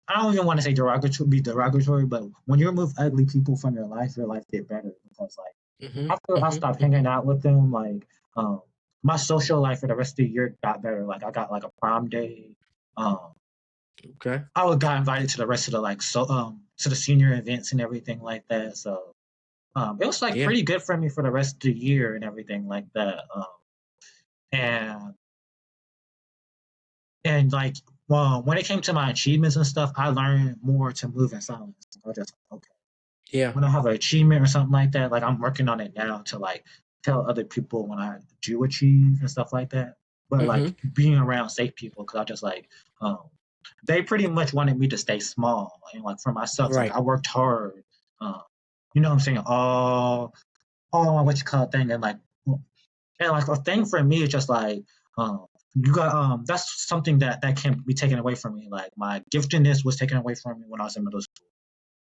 I don't even want to say derogatory, but when you remove ugly people from your life get better because like Mm-hmm. after I Mm-hmm. stopped Mm-hmm. hanging out with them, like my social life for the rest of the year got better. Like I got like a prom day. Um, Okay. I would got invited to the rest of the like to the senior events and everything like that. So it was like Yeah. pretty good for me for the rest of the year and everything like that. And like when it came to my achievements and stuff, I learned more to move in silence. I was just okay. Yeah. When I have an achievement or something like that, like I'm working on it now to like tell other people when I do achieve and stuff like that. But like Mm-hmm. being around safe people, because I just like um, they pretty much wanted me to stay small, and like for myself, like Right. I worked hard. Um, you know what I'm saying? All on what you call it thing, and like a thing for me is just like you got that's something that can't be taken away from me. Like my giftedness was taken away from me when I was in middle school.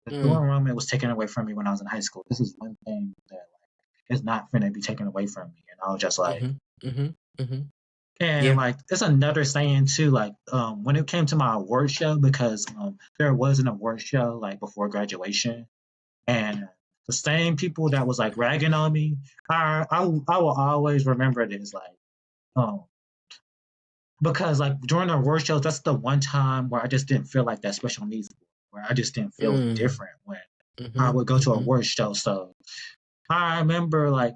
The Mm, dorm room, it was taken away from me when I was in high school. This is one thing that is not finna be taken away from me. And I was just like, mhm, mhm, mhm. and Yeah. like, it's another saying too, like, when it came to my award show, because there was an award show like before graduation, and the same people that was like ragging on me, I will always remember this, like, um, because like during the award shows, that's the one time where I just didn't feel like that special needs, where I just didn't feel Mm, different when I mhm, would go to a mhm. award show. So I remember like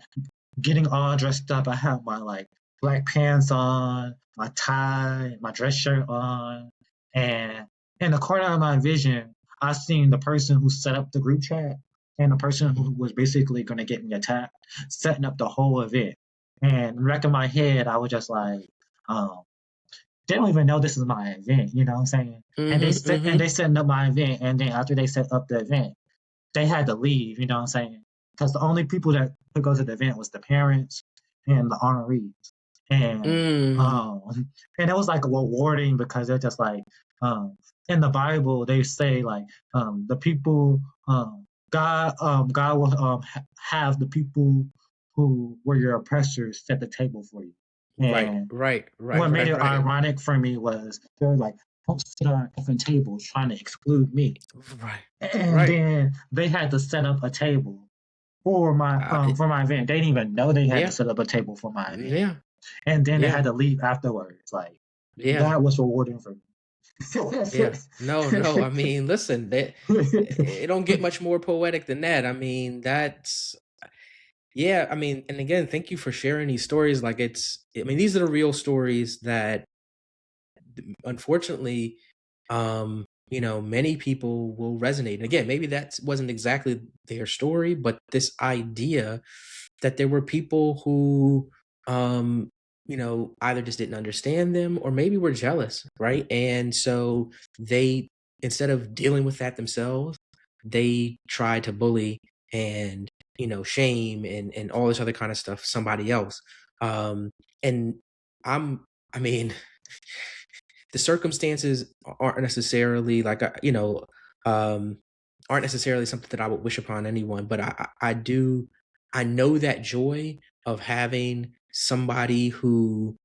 getting all dressed up. I had my like black pants on, my tie, my dress shirt on, and in the corner of my vision, I seen the person who set up the group chat and the person who Mhm. was basically going to get me attacked, setting up the whole event. And in the back of my head, I was just like, um, they don't even know this is my event. You know what I'm saying? Mhm, And they mhm. setting up my event, and then after they set up the event, they had to leave, you know what I'm saying? Because the only people that could go to the event was the parents and the honorees. And Mm. and it was like rewarding because they're just like in the Bible they say like the people God will have the people who were your oppressors set the table for you. Right, And right, right, what made right, it right. ironic for me was they're like, don't sit on different tables trying to exclude me. Right, And right. then they had to set up a table for my event. They didn't even know they had to Yeah, set up a table for my event. yeah, And then they yeah, had to leave afterwards. Like yeah, that was rewarding for yeah. No, no. I me. mean, listen, that it don't get much more poetic than that. I mean, that's yeah. I mean, and again, thank you for sharing these stories. Like, it's. I mean, these are the real stories that, unfortunately, many people will resonate. And again, maybe that wasn't exactly their story, but this idea that there were people who, um, either just didn't understand them or maybe were jealous, right? And so they, instead of dealing with that themselves, they tried to bully and, shame and all this other kind of stuff somebody else. And I mean, the circumstances aren't necessarily like um aren't necessarily something that I would wish upon anyone, but I know that joy of having somebody who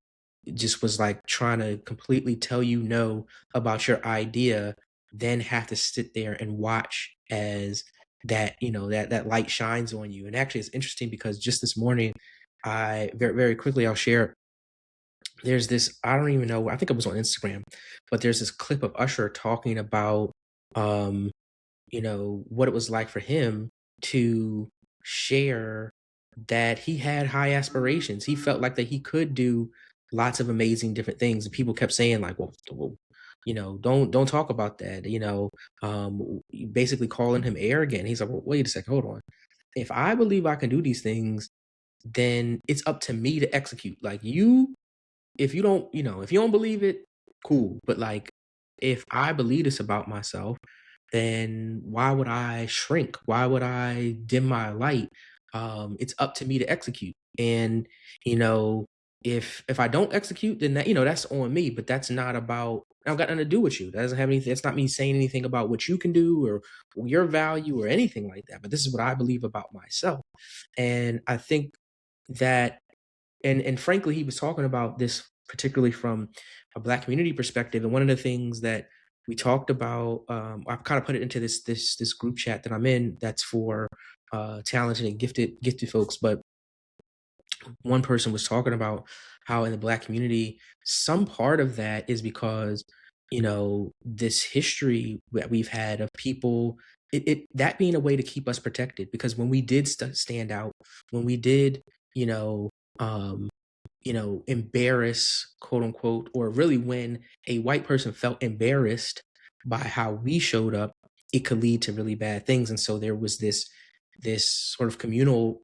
just was like trying to completely tell you no about your idea, then have to sit there and watch as that light shines on you. And actually it's interesting because just this morning, I very, very quickly I'll share, there's this, I don't even know, I think it was on Instagram, but there's this clip of Usher talking about um what it was like for him to share that he had high aspirations. He felt like that he could do lots of amazing different things. And people kept saying like, well, don't talk about that, basically calling him arrogant. He's like, well, wait a second, hold on. If I believe I can do these things, then it's up to me to execute. Like, if you don't, if you don't believe it, cool. But like, if I believe this about myself, then why would I shrink? Why would I dim my light? It's up to me to execute. And, you know, if I don't execute, then that's on me. But that's not about, I don't got nothing to do with you. That doesn't have anything. It's not me saying anything about what you can do or your value or anything like that. But this is what I believe about myself. And I think that, and frankly, he was talking about this particularly from a Black community perspective. And one of the things that we talked about, I've kind of put it into this group chat that I'm in, that's for talented and gifted folks. But one person was talking about how in the Black community, some part of that is because this history that we've had of people, it that being a way to keep us protected. Because when we did stand out, when we did, you know um embarrass, quote unquote, or really when a white person felt embarrassed by how we showed up, it could lead to really bad things. And so there was this sort of communal,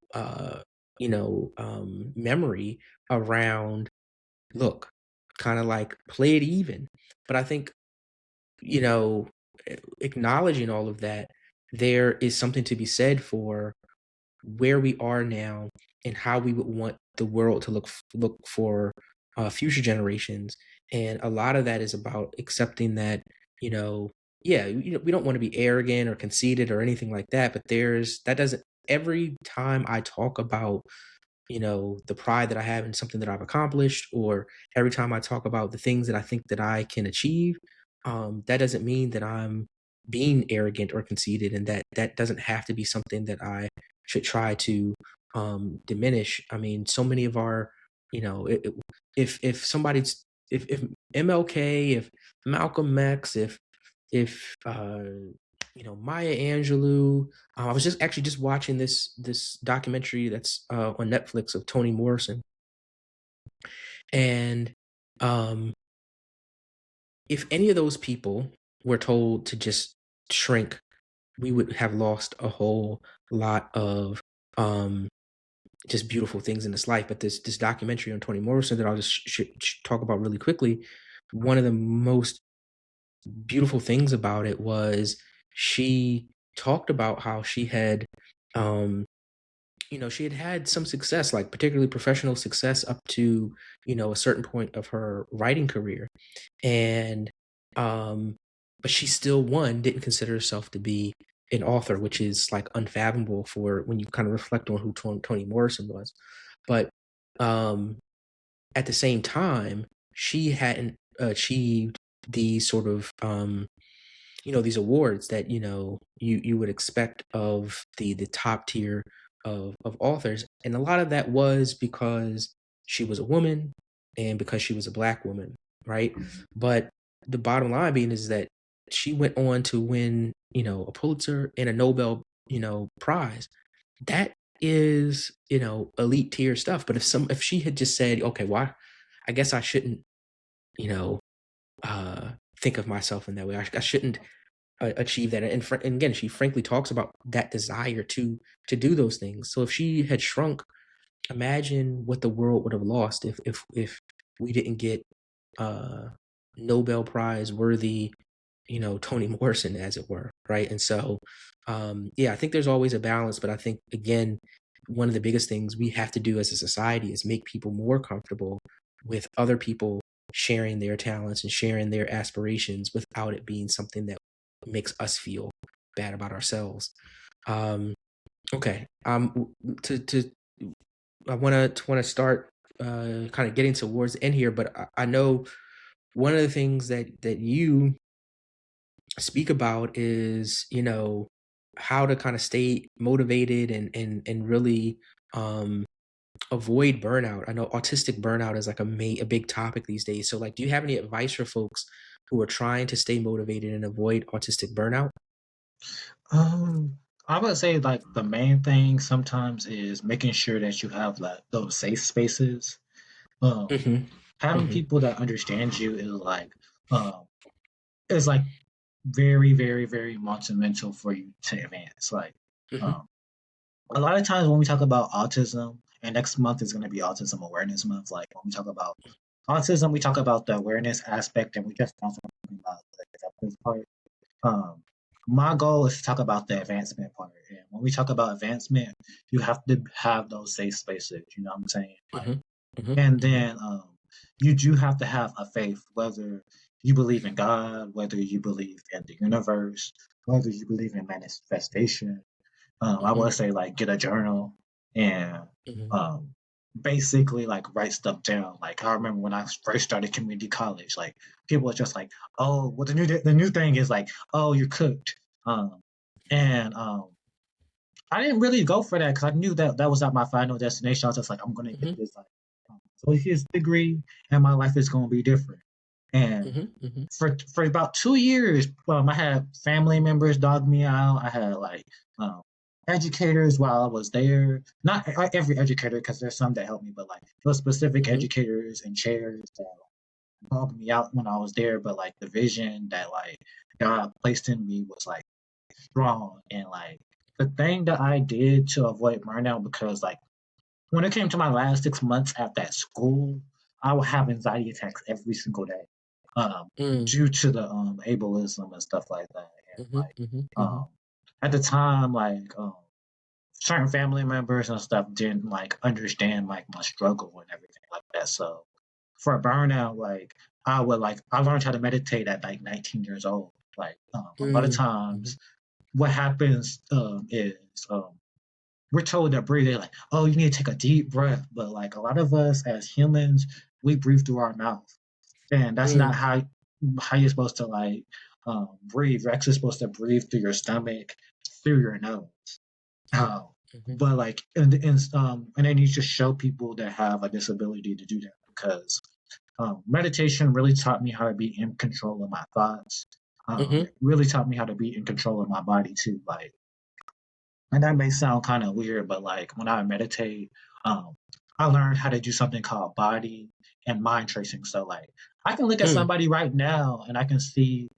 memory around, look, kind of like play it even. But I think, you know, acknowledging all of that, there is something to be said for where we are now and how we would want the world to look for future generations. And a lot of that is about accepting that, you know yeah, we don't want to be arrogant or conceited or anything like that, but that doesn't, every time I talk about, the pride that I have in something that I've accomplished, or every time I talk about the things that I think that I can achieve, that doesn't mean that I'm being arrogant or conceited, and that doesn't have to be something that I should try to diminish. I mean, so many of our, if somebody's, if MLK, if Malcolm X, if Maya Angelou. I was just watching this documentary that's on Netflix of Toni Morrison, and um, if any of those people were told to just shrink, we would have lost a whole lot of um, just beautiful things in this life. But this documentary on Toni Morrison that I'll just talk about really quickly. One of the most beautiful things about it was she talked about how um, she had had some success, like particularly professional success up to, a certain point of her writing career. And, but she still, didn't consider herself to be an author, which is like unfathomable for when you kind of reflect on who Toni Morrison was. But, at the same time, she hadn't achieved these sort of these awards that you would expect of the top tier of authors, and a lot of that was because she was a woman and because she was a Black woman, right? But the bottom line being is that she went on to win a Pulitzer and a Nobel prize. That is elite tier stuff. But if she had just said, okay, why, I guess I shouldn't you know think of myself in that way. I shouldn't achieve that. And again, she frankly talks about that desire to do those things. So if she had shrunk, imagine what the world would have lost if we didn't get uh, Nobel Prize worthy, Toni Morrison, as it were, right? And so, yeah, I think there's always a balance, but I think again, one of the biggest things we have to do as a society is make people more comfortable with other people sharing their talents and sharing their aspirations without it being something that makes us feel bad about ourselves. Okay. To I want to start kind of getting towards the end here, but I know one of the things that you speak about is how to kind of stay motivated and really avoid burnout. I know autistic burnout is like a big topic these days. So like, do you have any advice for folks who are trying to stay motivated and avoid autistic burnout? Um, I would say like the main thing sometimes is making sure that you have like those safe spaces. Um, Mm-hmm. Having Mm-hmm. people that understand you um is like very, very, very monumental for you to advance. Mm-hmm. Um, a lot of times when we talk about autism, and next month is going to be Autism Awareness Month. Like when we talk about autism, we talk about the awareness aspect, and we just also talking about the acceptance part. Um, my goal is to talk about the advancement part. And when we talk about advancement, you have to have those safe spaces. You know what I'm saying? Mm-hmm. And Mm-hmm. then you do have to have a faith, whether you believe in God, whether you believe in the universe, whether you believe in manifestation. I Mm-hmm. would say like get a journal and Mm-hmm. um, basically like write stuff down. Like I remember when I first started community college, like people were just like, "Oh, well the new thing is like, oh, you're cooked," um, and I didn't really go for that because I knew that that was not my final destination. I was just like, I'm gonna get Mm-hmm. this like associate's degree, and my life is gonna be different. And Mm-hmm. Mm-hmm. for about 2 years, I had family members dog me out. I had like um, educators while I was there. Not every educator, because there's some that helped me, but like those specific Mm-hmm. educators and chairs that dogged me out when I was there. But like the vision that like God placed in me was like strong, and like the thing that I did to avoid burnout, because like when it came to my last 6 months at that school, I would have anxiety attacks every single day, um, due to the ableism and stuff like that. And Mm-hmm. Mm-hmm. Mm-hmm. at the time, certain family members and stuff didn't like understand like my struggle and everything like that. So for burnout, I learned how to meditate at like 19 years old. Like a lot of Mm, times, mhm, what happens is we're told that breathing, like, oh, you need to take a deep breath, but like a lot of us as humans, we breathe through our mouth, and that's not mm, how you're supposed to like breathe. You're actually supposed to breathe through your stomach, through your nose. Um, mhm, but like, and then you just show people that have a disability to do that because meditation really taught me how to be in control of my thoughts. mhm, It really taught me how to be in control of my body too. Like, and that may sound kind of weird, but like when I meditate, um, I learned how to do something called body and mind tracing. So like, I can look at mm, somebody right now and I can see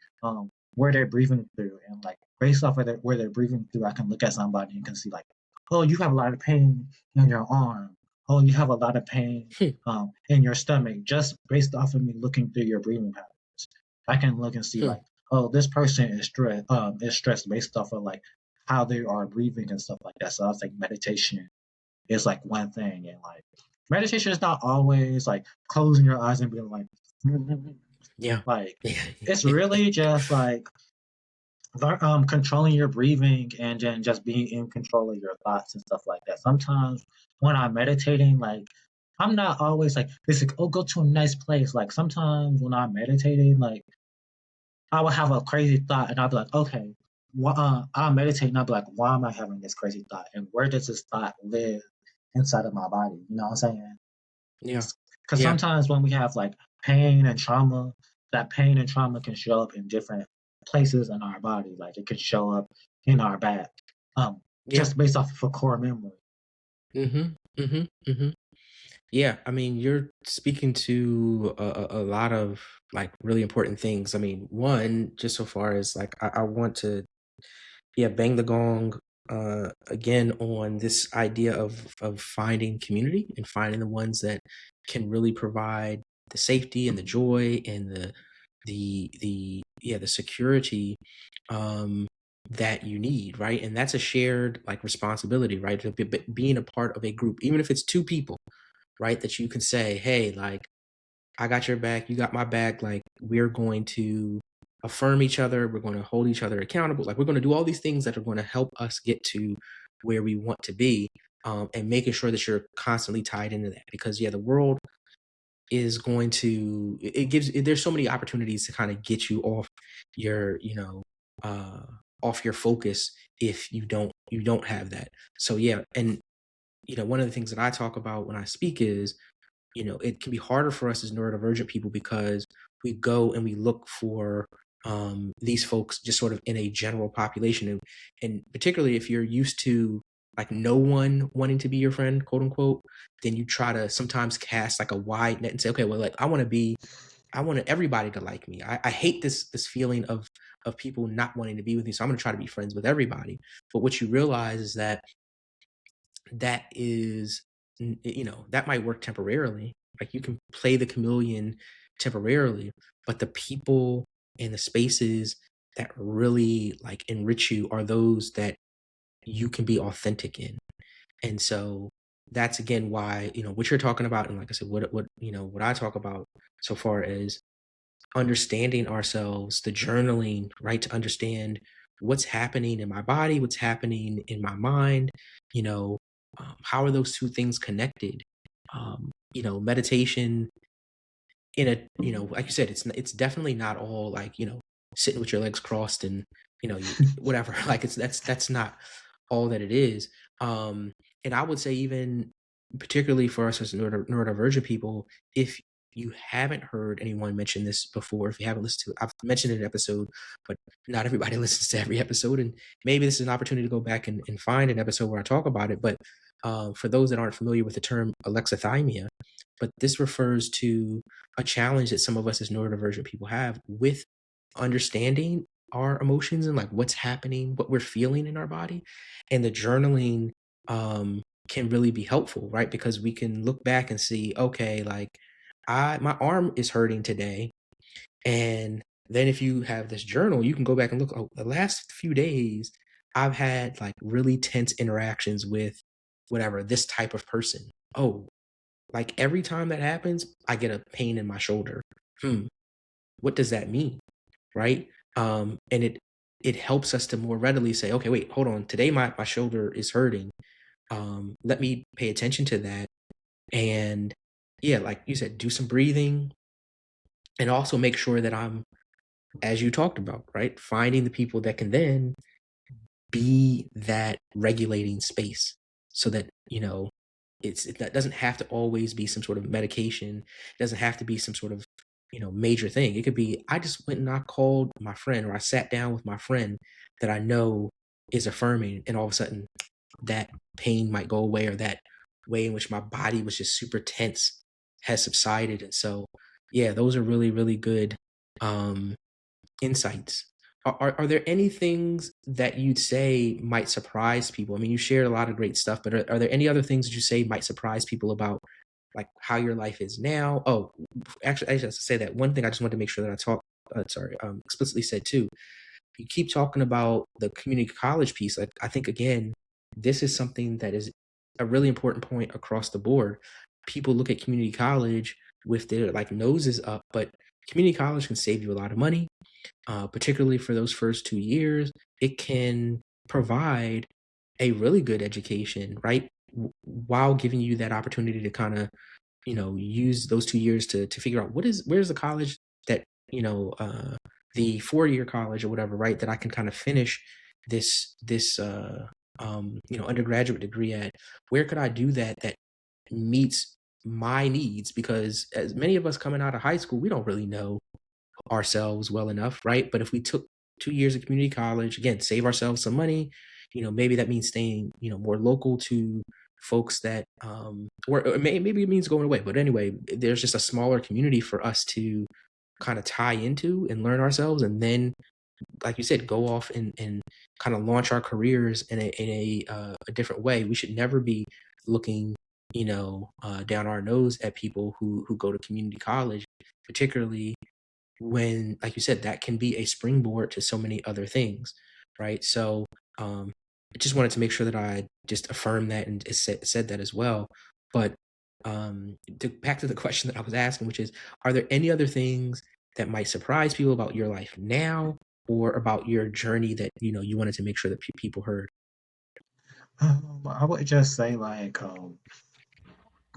where they're breathing through, and like based off of where they're breathing through, I can look at somebody and can see like, oh, you have a lot of pain in your arm. Oh, you have a lot of pain hmm, in your stomach, just based off of me looking through your breathing patterns. I can look and see hmm, like, oh, this person is stressed based off of like how they are breathing and stuff like that. So I think meditation is like one thing, and like meditation is not always like closing your eyes and being like, yeah, like it's yeah, really just like controlling your breathing and then just being in control of your thoughts and stuff like that. Sometimes when I'm meditating, like I'm not always like this. Like, oh, go to a nice place. Like sometimes when I'm meditating, like I would have a crazy thought and I'd be like, okay, I'll meditate and I'll be like, why am I having this crazy thought? And where does this thought live inside of my body? You know what I'm saying? yeah, Because yeah, sometimes when we have like pain and trauma, that pain and trauma can show up in different places in our body. Like it could show up in our back, yeah. just based off of a core memory. Mhm, mhm, mhm. Yeah, I mean, you're speaking to a lot of like really important things. I mean, one, just so far as like I want to, yeah, bang the gong again on this idea of finding community and finding the ones that can really provide the safety and the joy and the security um that you need, right? And that's a shared like responsibility, right? Being a part of a group, even if it's two people, right? That you can say, hey, like, I got your back, you got my back. Like, we're going to affirm each other, we're going to hold each other accountable. Like, we're going to do all these things that are going to help us get to where we want to be. And making sure that you're constantly tied into that because, yeah, the world is going to, it gives, there's so many opportunities to kind of get you off your, uh, off your focus if you don't have that. So, yeah. And, one of the things that I talk about when I speak is, it can be harder for us as neurodivergent people because we go and we look for these folks just sort of in a general population. And particularly if you're used to like no one wanting to be your friend, quote unquote, then you try to sometimes cast like a wide net and say, okay, well, like I want everybody to like me. I hate this feeling of people not wanting to be with me. So I'm going to try to be friends with everybody. But what you realize is that that is that might work temporarily. Like you can play the chameleon temporarily, but the people and the spaces that really like enrich you are those that you can be authentic in. And so that's again why what you're talking about, and like I said, what I talk about so far as understanding ourselves, the journaling, right? To understand what's happening in my body, what's happening in my mind, you know, how are those two things connected? Meditation in a, like you said, it's definitely not all like, sitting with your legs crossed and, whatever. Like that's not all that it is. Um, and I would say even particularly for us as neurodivergent people, if you haven't heard anyone mention this before, if you haven't listened to it, I've mentioned it in an episode, but not everybody listens to every episode. And maybe this is an opportunity to go back and find an episode where I talk about it. But for those that aren't familiar with the term alexithymia, but this refers to a challenge that some of us as neurodivergent people have with understanding our emotions and like what's happening, what we're feeling in our body. And the journaling can really be helpful, right? Because we can look back and see, okay, like my arm is hurting today. And then if you have this journal, you can go back and look, oh, the last few days, I've had like really tense interactions with whatever, this type of person. Oh, like every time that happens, I get a pain in my shoulder. Hmm, what does that mean? Right? And it helps us to more readily say, okay, wait, hold on. Today my shoulder is hurting. Let me pay attention to that. And yeah, like you said, do some breathing and also make sure that I'm, as you talked about, right? Finding the people that can then be that regulating space so that, that doesn't have to always be some sort of medication. It doesn't have to be some sort of, major thing. It could be, I just went and I called my friend or I sat down with my friend that I know is affirming, and all of a sudden that pain might go away, or that way in which my body was just super tense has subsided. And so, yeah, those are really, really good um, insights. Are there any things that you'd say might surprise people? I mean, you shared a lot of great stuff, but are there any other things that you say might surprise people about like how your life is now? Oh, actually, I just have to say that one thing I just wanted to make sure that I explicitly said too. You keep talking about the community college piece. I think again, this is something that is a really important point across the board. People look at community college with their like noses up, but community college can save you a lot of money, particularly for those first 2 years. It can provide a really good education, right? While giving you that opportunity to kind of, use those 2 years to figure out where's the college that, the 4-year college or whatever, right? That I can kind of finish this undergraduate degree at. Where could I do that meets my needs? Because as many of us coming out of high school, we don't really know ourselves well enough, right? But if we took 2 years of community college, again, save ourselves some money, maybe that means staying, more local to folks that, or maybe it means going away. But anyway, there's just a smaller community for us to kind of tie into and learn ourselves. And then, like you said, go off and kind of launch our careers in a different way. We should never be looking, down our nose at people who go to community college, particularly when, like you said, that can be a springboard to so many other things, right? So um, I just wanted to make sure that I just affirmed that and said that as well. But back to the question that I was asking, which is, are there any other things that might surprise people about your life now, or about your journey that you wanted to make sure that people heard? I would just say like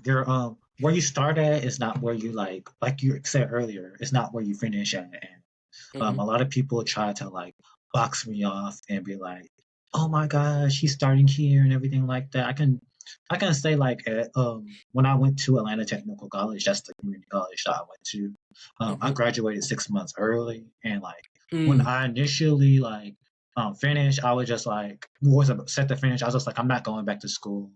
your where you start at is not where you like you said earlier, it's not where you finish at. And Hmm. a lot of people try to like box me off and be like, "Oh my gosh, he's starting here and everything like that." I can say like when I went to Atlanta Technical College, that's the community college that I went to. I Hmm. graduated 6 months early, and like when Mm. I initially like finished, I was just like was set to finish. I was just like, I'm not going back to school.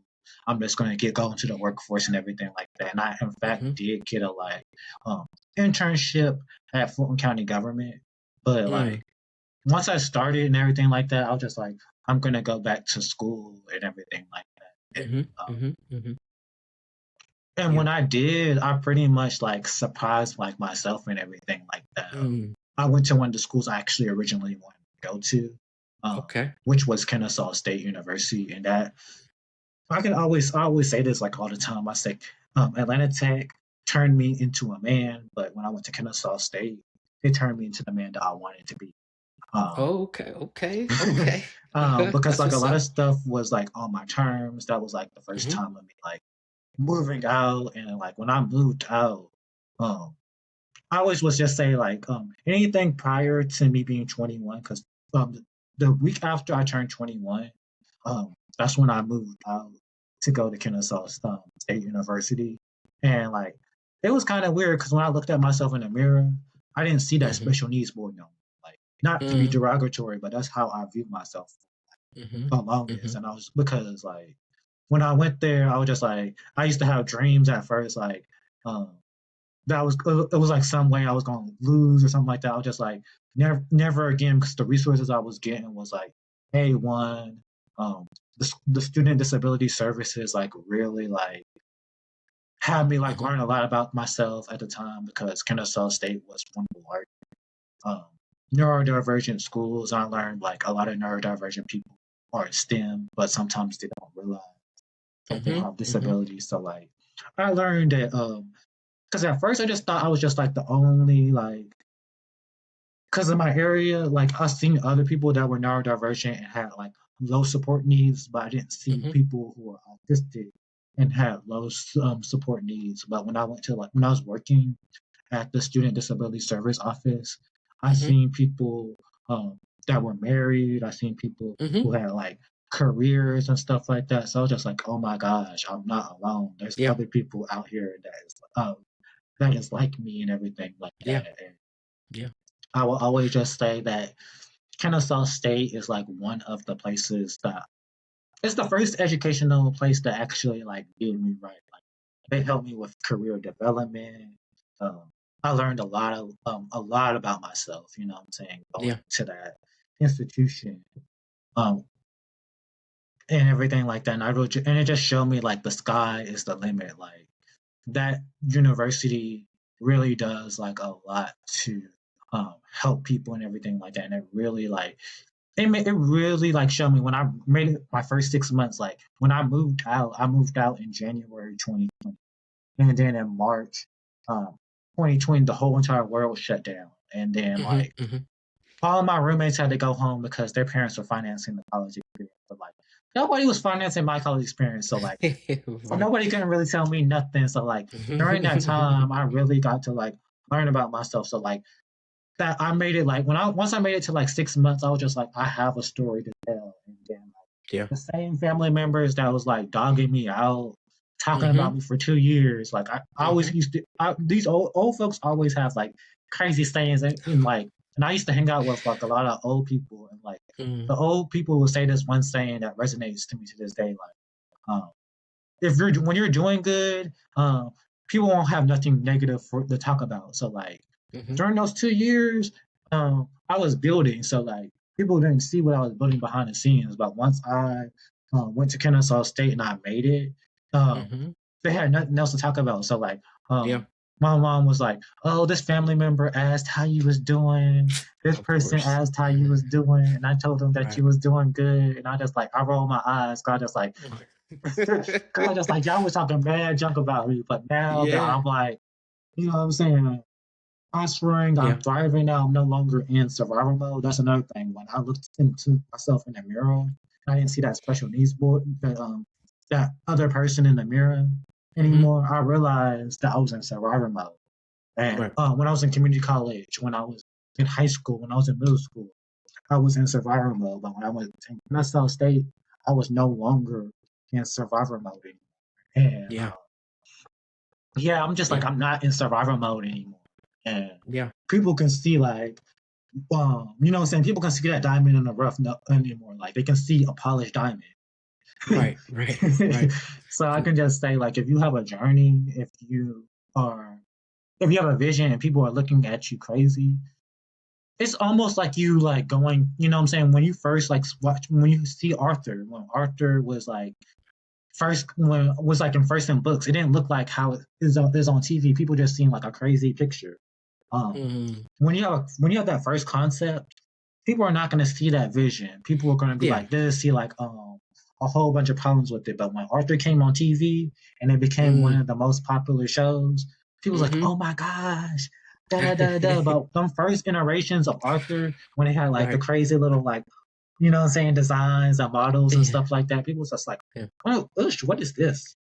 I'm just going to get going to the workforce and everything like that. And I, in fact, Hmm. did get a like internship at Fulton County government. But Mm. like once I started and everything like that, I was just like, I'm gonna go back to school and everything like that. Hmm. Hmm. Hmm. And Yeah. when I did, I pretty much like surprised like myself and everything like that. Mm. I went to one of the schools I actually originally wanted to go to, Okay. which was Kennesaw State University, and that I always say this like all the time. I say Atlanta Tech turned me into a man, but when I went to Kennesaw State, it turned me into the man that I wanted to be. Um, Okay. Okay. Okay. because That's like a what's lot of up. stuff was like on my terms. That was like the first Hmm. time of me like moving out, and like when I moved out, um, I always was just say like anything prior to me being 21, because the week after I turned 21, that's when I moved out to go to Kennesaw State University, and like it was kind of weird because when I looked at myself in the mirror, I didn't see that Hmm. special needs boy no more. Like not to be Mm. derogatory, but that's how I viewed myself Hmm. the longest. Hmm. And I was because like when I went there, I was just like I used to have dreams at first, like um that was it was like some way I was gonna lose or something like that. I was just like never again because the resources I was getting was like A1. The student disability services like really like had me like Hmm. learn a lot about myself at the time because Kennesaw State was one of the large um, neurodivergent schools. I learned like a lot of neurodivergent people are in STEM, but sometimes they don't realize that they Hmm. have Hmm. disabilities. So like I learned that because at first I just thought I was just like the only like because in my area, like I seen other people that were neurodivergent and had like low support needs, but I didn't see Mhm. people who were autistic and had low support needs. But when I went to like when I was working at the Student Disability Service Office, I Mhm. seen people that were married. I seen people Mhm. who had like careers and stuff like that. So I was just like, oh my gosh, I'm not alone. There's Yeah. other people out here that is like me and everything like Yeah. that. And Yeah. I will always just say that Kennesaw State is like one of the places that it's the first educational place that actually like did me right. Like they helped me with career development. Um, I learned a lot about myself. You know what I'm saying? Going Yeah. to that institution, um, and everything like that. And and it just showed me like the sky is the limit. Like that university really does like a lot to help people and everything like that. And it really like it really like showed me when I made it my first 6 months. Like when I moved out in January 2020, and then in March, 2020, the whole entire world shut down, and then Mhm. like Mhm. all my roommates had to go home because their parents were financing the college experience. But like nobody was financing my college experience, so like Right. nobody can really tell me nothing. So like during that time, I really got to like learn about myself. So like that I made it like when I once I made it to like 6 months, I was just like, I have a story to tell. And then like Yeah. the same family members that was like dogging me out, talking about Mhm. me for 2 years. Like I always Mhm. used to these old folks always have like crazy sayings and like and I used to hang out with like a lot of old people and like Mhm. the old people will say this one saying that resonates to me to this day, like if you're when you're doing good, people won't have nothing negative to talk about. So like Mhm. during those 2 years, I was building. So like people didn't see what I was building behind the scenes. But once I went to Kennesaw State and I made it, Mhm. they had nothing else to talk about. So like Yeah. my mom was like, "Oh, this family member asked how you was doing. This Of person course. asked how you Mhm. was doing, and I told them that Right. you was doing good." And I just like I rolled my eyes. God just like Cause I just like y'all was talking bad junk about me, but now that Yeah. I'm like, you know what I'm saying, prospering, I'm Yeah. thriving now. I'm no longer in survival mode. That's another thing. When I looked into myself in the mirror, I didn't see that special needs boy, that other person in the mirror Mhm. anymore. I realized that I was in survivor mode. And Right. when I was in community college, when I was in high school, when I was in middle school, I was in survivor mode. But when I went to Nassau State, I was no longer in survivor mode anymore. And Yeah. yeah, I'm just like Yeah. I'm not in survivor mode anymore. And Yeah. people can see like, you know what I'm saying? People can see that diamond in the rough no, anymore. Like they can see a polished diamond. Right. Right. Right. So I can just say like, if you have a journey, are, if you have a vision and people are looking at you crazy, it's almost like you like going, you know what I'm saying? When you first like watch, when you see Arthur, when Arthur was like first when was like in first in books, it didn't look like how it is on TV. People just seem like a crazy picture. Um, Mhm. when you have that first concept, people are not going to see that vision. People are going to be Yeah. like, they see like a whole bunch of problems with it. But when Arthur came on TV and it became one Mm. of the most popular shows, people was like, Mhm. oh my gosh. Da da da da. But them first iterations of Arthur, when they had like the Right. crazy little like you know what I'm saying, designs and models and Yeah. stuff like that. People was just like, Yeah. oh, what is this?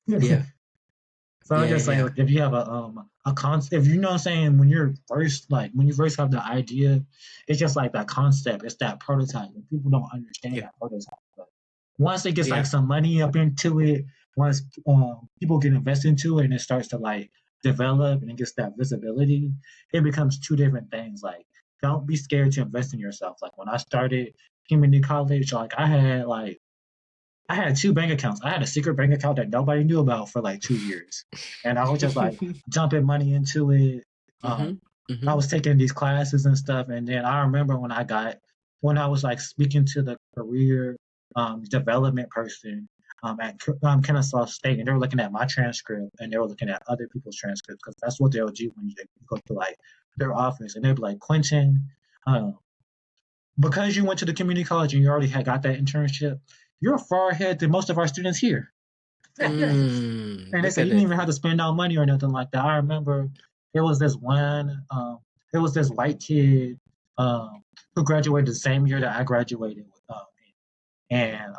Yeah. So I Yeah. just say Yeah. like if you have a concept, if you know what I'm saying, when you're first like when you first have the idea, it's just like that concept, it's that prototype, and people don't understand Yeah. that prototype. But once it gets like Yeah. some money up into it, once people get invested into it, and it starts to like develop and it gets that visibility, it becomes two different things. Like don't be scared to invest in yourself. Like when I started community college, like I had two bank accounts. I had a secret bank account that nobody knew about for like 2 years. And I was just like dumping money into it. Um, Mhm. I Mhm. was taking these classes and stuff. And then I remember when I was like speaking to the career development person Kennesaw State, and they were looking at my transcript and they were looking at other people's transcripts because that's what they'll do when you go to like their office. And they'd be like, Quentin, um, because you went to the community college and you already had got that internship, you're far ahead than most of our students here. Mm. And they Look said at you didn't it. even have to spend no money or nothing like that. I remember there was this one. There was this white kid who graduated the same year that I graduated, and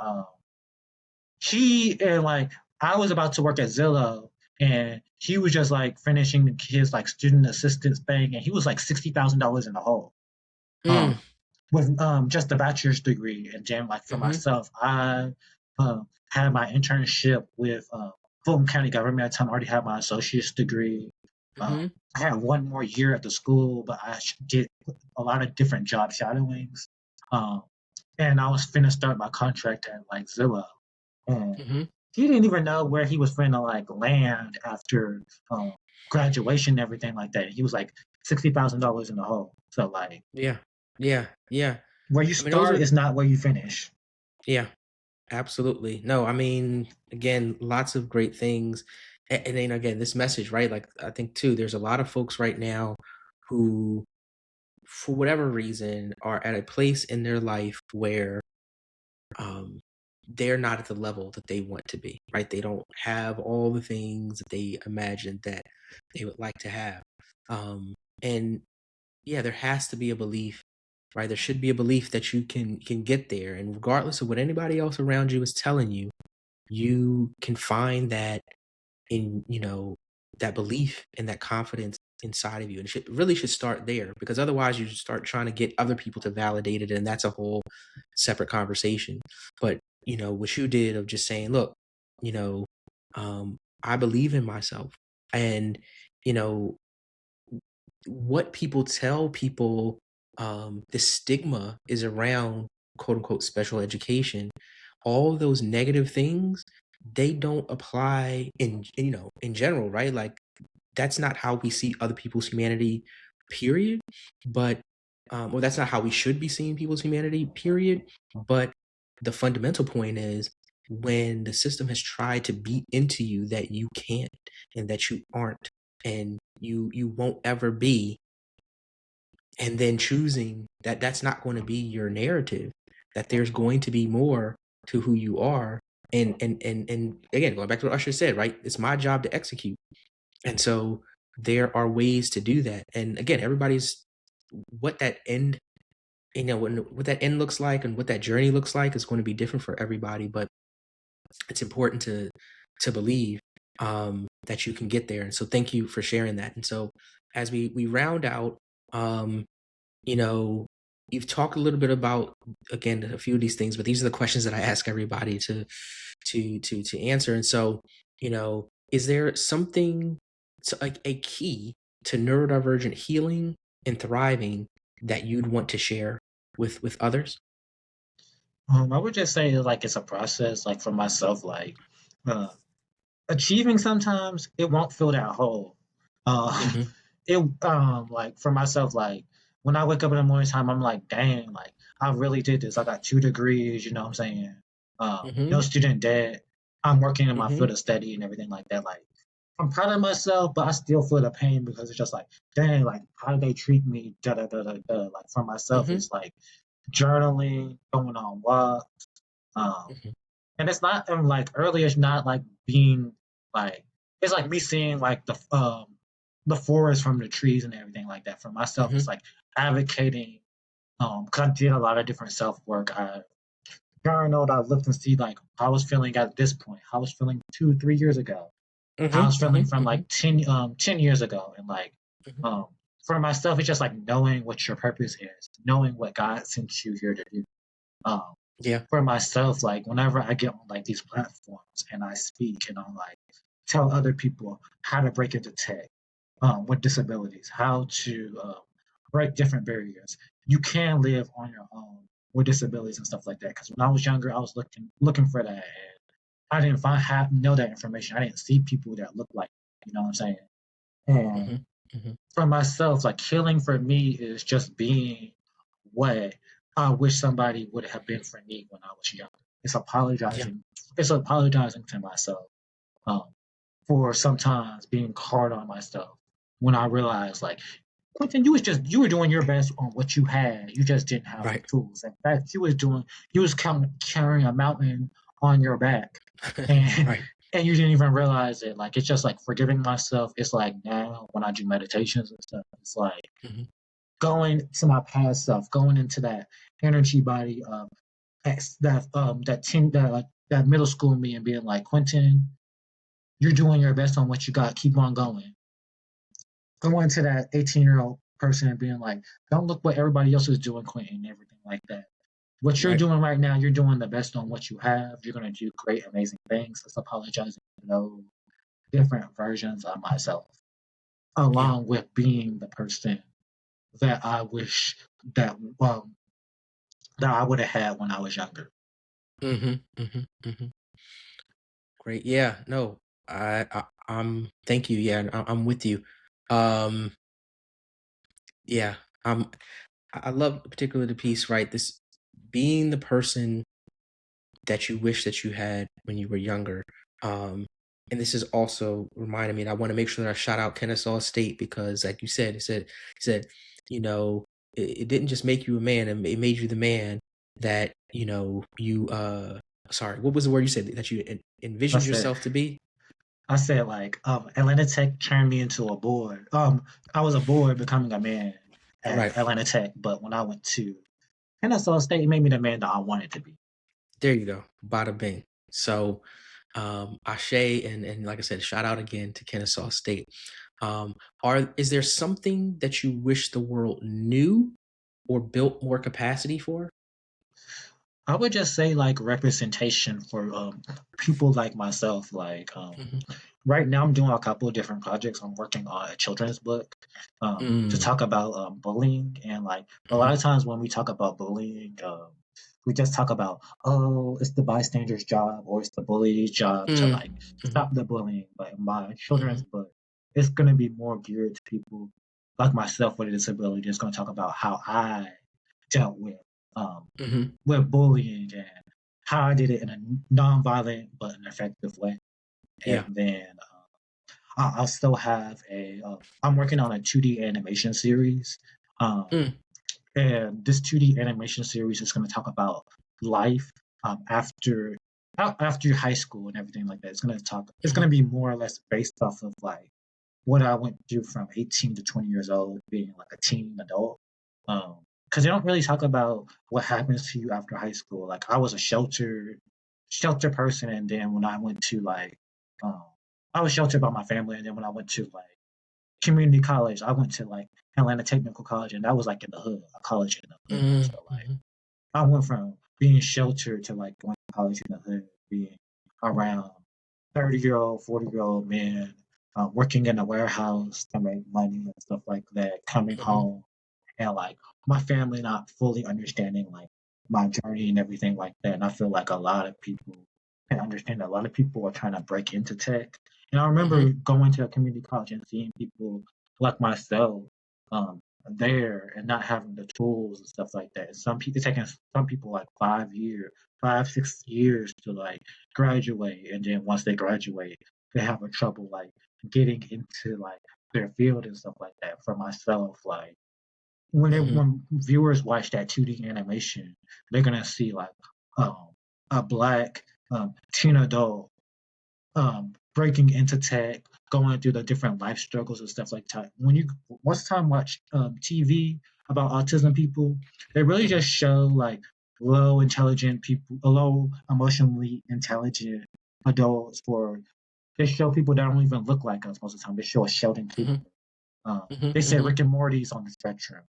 he and like I was about to work at Zillow, and he was just like finishing his like student assistance thing, and he was like $60,000 in the hole. Mm, Um, with just a bachelor's degree, and then like for mm-hmm, myself, I had my internship with Fulton County government at the time. I already had my associate's degree. Um, mm-hmm, I had one more year at the school, but I did a lot of different job shadowings. Um, and I was finna start my contract at like Zillow, and mm-hmm. he didn't even know where he was finna like land after graduation and everything like that. He was like $60,000 in the hole. So like Yeah, yeah, yeah. where you I mean, those start are, is not where you finish. yeah, absolutely. No, I mean, again, lots of great things. And then again, this message, right? Like, I think too, there's a lot of folks right now who, for whatever reason, are at a place in their life where um, they're not at the level that they want to be, right? They don't have all the things that they imagined that they would like to have. And yeah, there has to be a belief, right? There should be a belief that you can get there, and regardless of what anybody else around you is telling you, you can find that in that belief and that confidence inside of you, and it really should start there, because otherwise you start trying to get other people to validate it, and that's a whole separate conversation. But what you did of just saying, look, you know I believe in myself, and you know what people tell people, the stigma is around quote unquote special education. All those negative things, they don't apply in general, right? Like, that's not how we see other people's humanity, period. But or that's not how we should be seeing people's humanity, period. But the fundamental point is, when the system has tried to beat into you that you can't, and that you aren't, and you won't ever be, and then choosing that that's not going to be your narrative, that there's going to be more to who you are. And again, going back to what Usher said, right? It's my job to execute. And so there are ways to do that. And again, everybody's, what that end, what that end looks like and what that journey looks like is going to be different for everybody. But it's important to believe that you can get there. And so thank you for sharing that. And so as we round out, um, you know, you've talked a little bit about, again, a few of these things, but these are the questions that I ask everybody to answer. And so, is there something, like a key to neurodivergent healing and thriving, that you'd want to share with others? I would just say like it's a process. Like for myself, like uh, achieving sometimes it won't fill that hole. Mm-hmm. It like for myself, like when I wake up in the morning time, I'm like, dang, like I really did this. I got 2 degrees. You know what I'm saying? No Mm-hmm. student debt. I'm working in my Mm-hmm. field of study and everything like that. Like I'm proud of myself, but I still feel the pain because it's just like, dang, like how do they treat me? Da da da da da. Like for myself, Mm-hmm. it's like journaling, going on walks. Um, Mm-hmm. and it's not like earlier. It's not like being like it's like me seeing like the forest from the trees and everything like that. For myself, it's Mm-hmm. like advocating. Cause I did a lot of different self work. I journaled. I looked and see like how I was feeling at this point. How I was feeling 2 3 years ago. How I was Mm-hmm. feeling Mm-hmm. from Mm-hmm. like 10 years ago, and like um for myself, it's just like knowing what your purpose is, knowing what God sent you here to do. Um, Yeah. for myself, like whenever I get on like these platforms and I speak and I'm like tell other people how to break into tech with disabilities, how to break different barriers. You can live on your own with disabilities and stuff like that. Because when I was younger, I was looking for that, and I didn't know that information. I didn't see people that look like me, you know what I'm saying. And Mm-hmm. Mm-hmm. for myself, like healing for me is just being what I wish somebody would have been for me when I was young. It's Yeah. apologizing. It's apologizing to myself um, for sometimes being hard on myself when I realized, like, Quentin, you were doing your best on what you had. You just didn't have the Right. tools. In fact, you was carrying a mountain on your back, and Right. and you didn't even realize it. Like it's just like forgiving myself. It's like now when I do meditations and stuff, it's like Mm-hmm. going to my past self, going into that energy body of that middle school me and being like, Quentin, you're doing your best on what you got. Keep on going. Going to that 18-year-old person and being like, don't look what everybody else is doing, Quentin, and everything like that. What you're Right. doing right now, you're doing the best on what you have. You're going to do great, amazing things. It's apologizing for those different versions of myself, Yeah. along with being the person that I wish that that I would have had when I was younger. Great. Yeah. No. I'm. Thank you. Yeah. I'm with you. Um. Yeah. I love particularly the piece. Right. This being the person that you wish that you had when you were younger. Um. And this is also reminding me, and I want to make sure that I shout out Kennesaw State because, like you said, he said, you know, it didn't just make you a man; it made you the man that you. Sorry, what was the word you said that you I envisioned said, yourself to be? I said like Atlanta Tech turned me into a boy. I was a boy becoming a man at Right. Atlanta Tech, but when I went to Kennesaw State, it made me the man that I wanted to be. There you go. Bada bing. So, Ashe, and like I said, shout out again to Kennesaw State. Is there something that you wish the world knew or built more capacity for? I would just say like representation for people like myself. Like Mm-hmm. right now, I'm doing a couple of different projects. I'm working on a children's book to Mm-hmm. talk about bullying, and like a lot of times when we talk about bullying, we just talk about, oh, it's the bystander's job or it's the bully's job to like Mm-hmm. stop the bullying. But in my Mm-hmm. children's book, it's going to be more geared to people like myself with a disability. It's going to talk about how I dealt um, Mm-hmm. with bullying and how I did it in a non-violent but an effective way. And Yeah. then I'll still have I'm working on a 2D animation series. Um, Mm. and this 2D animation series is going to talk about life after after high school and everything like that. It's Mm-hmm. going to be more or less based off of like what I went through from 18 to 20 years old, being like a teen adult. Because they don't really talk about what happens to you after high school. Like I was a shelter person, and then when I went to um, I was sheltered by my family, and then when I went to like community college, I went to like Atlanta Technical College, and that was like in the hood, a college in the hood. So like Mm-hmm. I went from being sheltered to like going to college in the hood, being around 30-year-old, 40-year-old men, working in a warehouse to make money and stuff like that, coming Mm-hmm. home and like my family not fully understanding like my journey and everything like that. And I feel like a lot of people can understand that a lot of people are trying to break into tech. And I remember Mm-hmm. going to a community college and seeing people like myself um, there and not having the tools and stuff like that. And some people taking some people like 5 years, 5, 6 years to like graduate, and then once they graduate, they have a trouble like getting into like their field and stuff like that. For myself, like Mm-hmm. when viewers watch that 2D animation, they're gonna see like um, a black teen adult breaking into tech, going through the different life struggles and stuff like that. When you once time watch TV about autism people, they really Mm-hmm. just show like low intelligent people, low emotionally intelligent adults, or they show people that don't even look like us most of the time. They show a Sheldon Cooper. Mm-hmm. They say Mm-hmm. Rick and Morty's on the spectrum.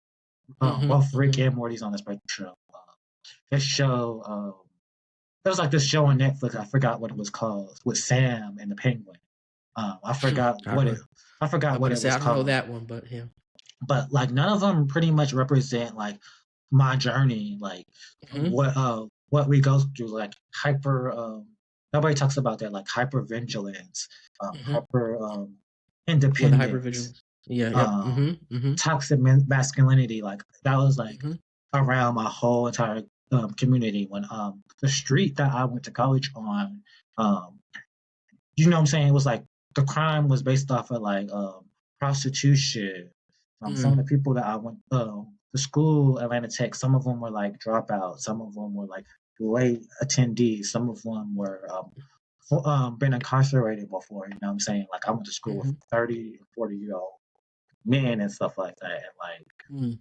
Both Rick Mm-hmm. and Morty's on the spectrum. This show, there was like this show on Netflix. I forgot what it was called with Sam and the Penguin. I forgot I what it. don't. I I'm forgot about what to it say was I don't know called. that one, but yeah. But like none of them pretty much represent like my journey, like Mm-hmm. what we go through, like hyper. Nobody talks about that, like hyper vigilance, Mm-hmm. hyper Yeah, the independence, hypervigilance. Yeah. Yep. um, Mm-hmm. Mm-hmm. toxic masculinity. Like that was like Mm-hmm. around my whole entire community when the street that I went to college on, um, you know what I'm saying? It was like the crime was based off of like prostitution. Some of Mm-hmm. the people that I went to school, Atlanta Tech, some of them were like dropouts, some of them were like late attendees, some of them were been incarcerated before. You know what I'm saying? Like I went to school with 30 and 40-year-old men and stuff like that, and like Mm-hmm.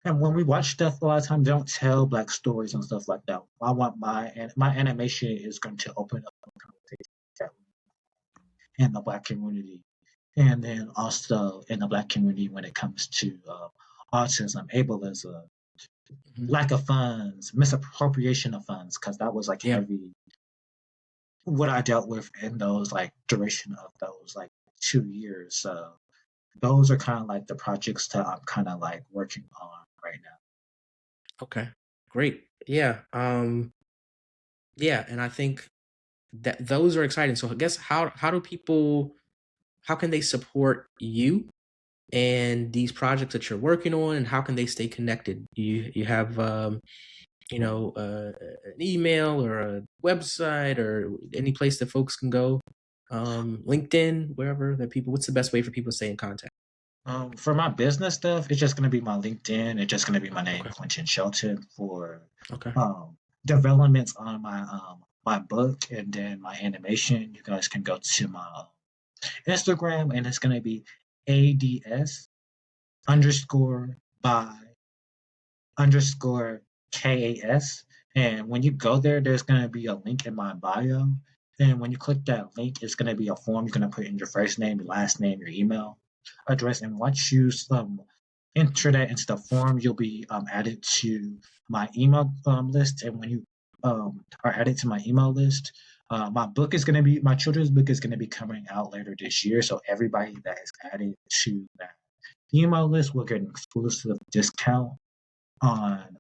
And when we watch stuff, a lot of times they don't tell Black stories and stuff like that. I want my animation is going to open up a conversation in the Black community, and then also in the Black community when it comes to autism, ableism, Mhm. lack of funds, misappropriation of funds, because that was like Yeah. heavy what I dealt with in those like duration of those like 2 years. So those are kind of like the projects that I'm kind of like working on right now. Okay. Great. Yeah. Yeah, and I think that those are exciting. So I guess how do people how can they support you and these projects that you're working on, and how can they stay connected? You have an email or a website or any place that folks can go, LinkedIn, wherever that people. What's the best way for people to stay in contact? For my business stuff, it's just gonna be my LinkedIn. It's just gonna be my name, Okay. Kwentin Shelton, for Okay. developments on my book and then my animation. You guys can go to my Instagram, and it's gonna be ads underscore by underscore KAS. And when you go there, there's going to be a link in my bio. And when you click that link, it's going to be a form you're going to put in your first name, your last name, your email address. And once you enter that into the form, you'll be added to my email list. And when you are added to my email list, my children's book is going to be coming out later this year. So everybody that is added to that email list will get an exclusive discount on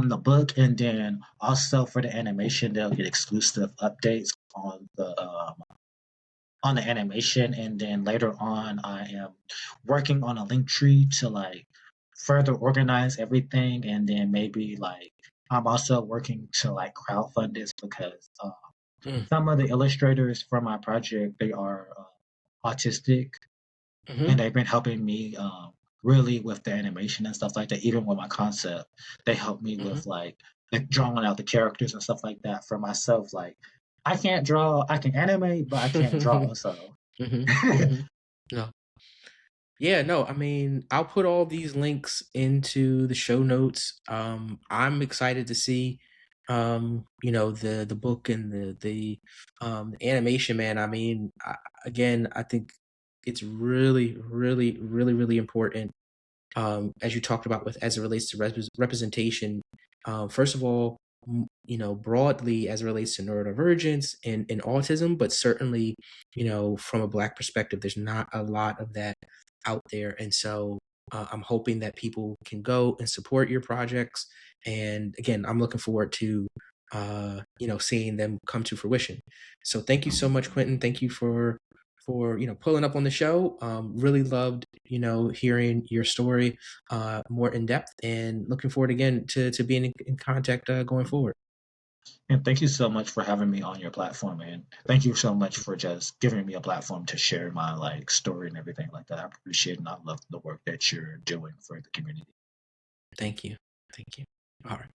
the book, and then also for the animation, they'll get exclusive updates on the animation. And then later on, I am working on a link tree to like further organize everything, and then maybe like I'm also working to like crowdfund this because Mm. some of the illustrators for my project, they are autistic, and Hmm. they've been helping me really with the animation and stuff like that. Even with my concept, they help me Hmm. with like drawing out the characters and stuff like that for myself. Like I can't draw, I can animate, but I can't draw. So Hmm. Hmm. No. Yeah, no, I mean, I'll put all these links into the show notes. I'm excited to see, the book and the animation, man. I mean, again, I think it's really, really, really, really important, as you talked about with as it relates to representation. First of all, broadly as it relates to neurodivergence and autism, but certainly, from a Black perspective, there's not a lot of that out there, and so I'm hoping that people can go and support your projects. And again, I'm looking forward to seeing them come to fruition. So thank you so much, Quentin. Thank you for pulling up on the show. Really loved hearing your story more in depth, and looking forward again to being in contact going forward. and thank you so much for having me on your platform, and thank you so much for just giving me a platform to share my like story and everything like that. I appreciate it, and I love the work that you're doing for the community. Thank you. Thank you. All right.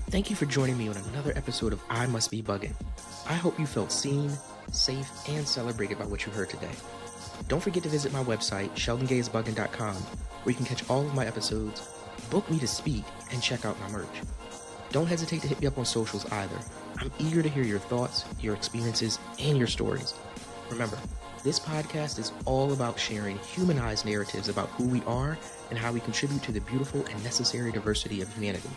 Thank you for joining me on another episode of I Must Be Buggin'. I hope you felt seen, safe, and celebrated by what you heard today. Don't forget to visit my website, sheldongaysbuggin.com, where you can catch all of my episodes, book me to speak, and check out my merch. Don't hesitate to hit me up on socials either. I'm eager to hear your thoughts, your experiences, and your stories. Remember, this podcast is all about sharing humanized narratives about who we are and how we contribute to the beautiful and necessary diversity of humanity.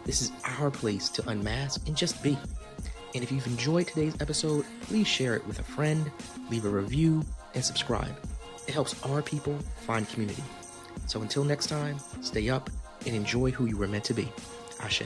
This is our place to unmask and just be. And if you've enjoyed today's episode, please share it with a friend, leave a review, and subscribe. It helps our people find community. So until next time, stay up and enjoy who you were meant to be. Ashe.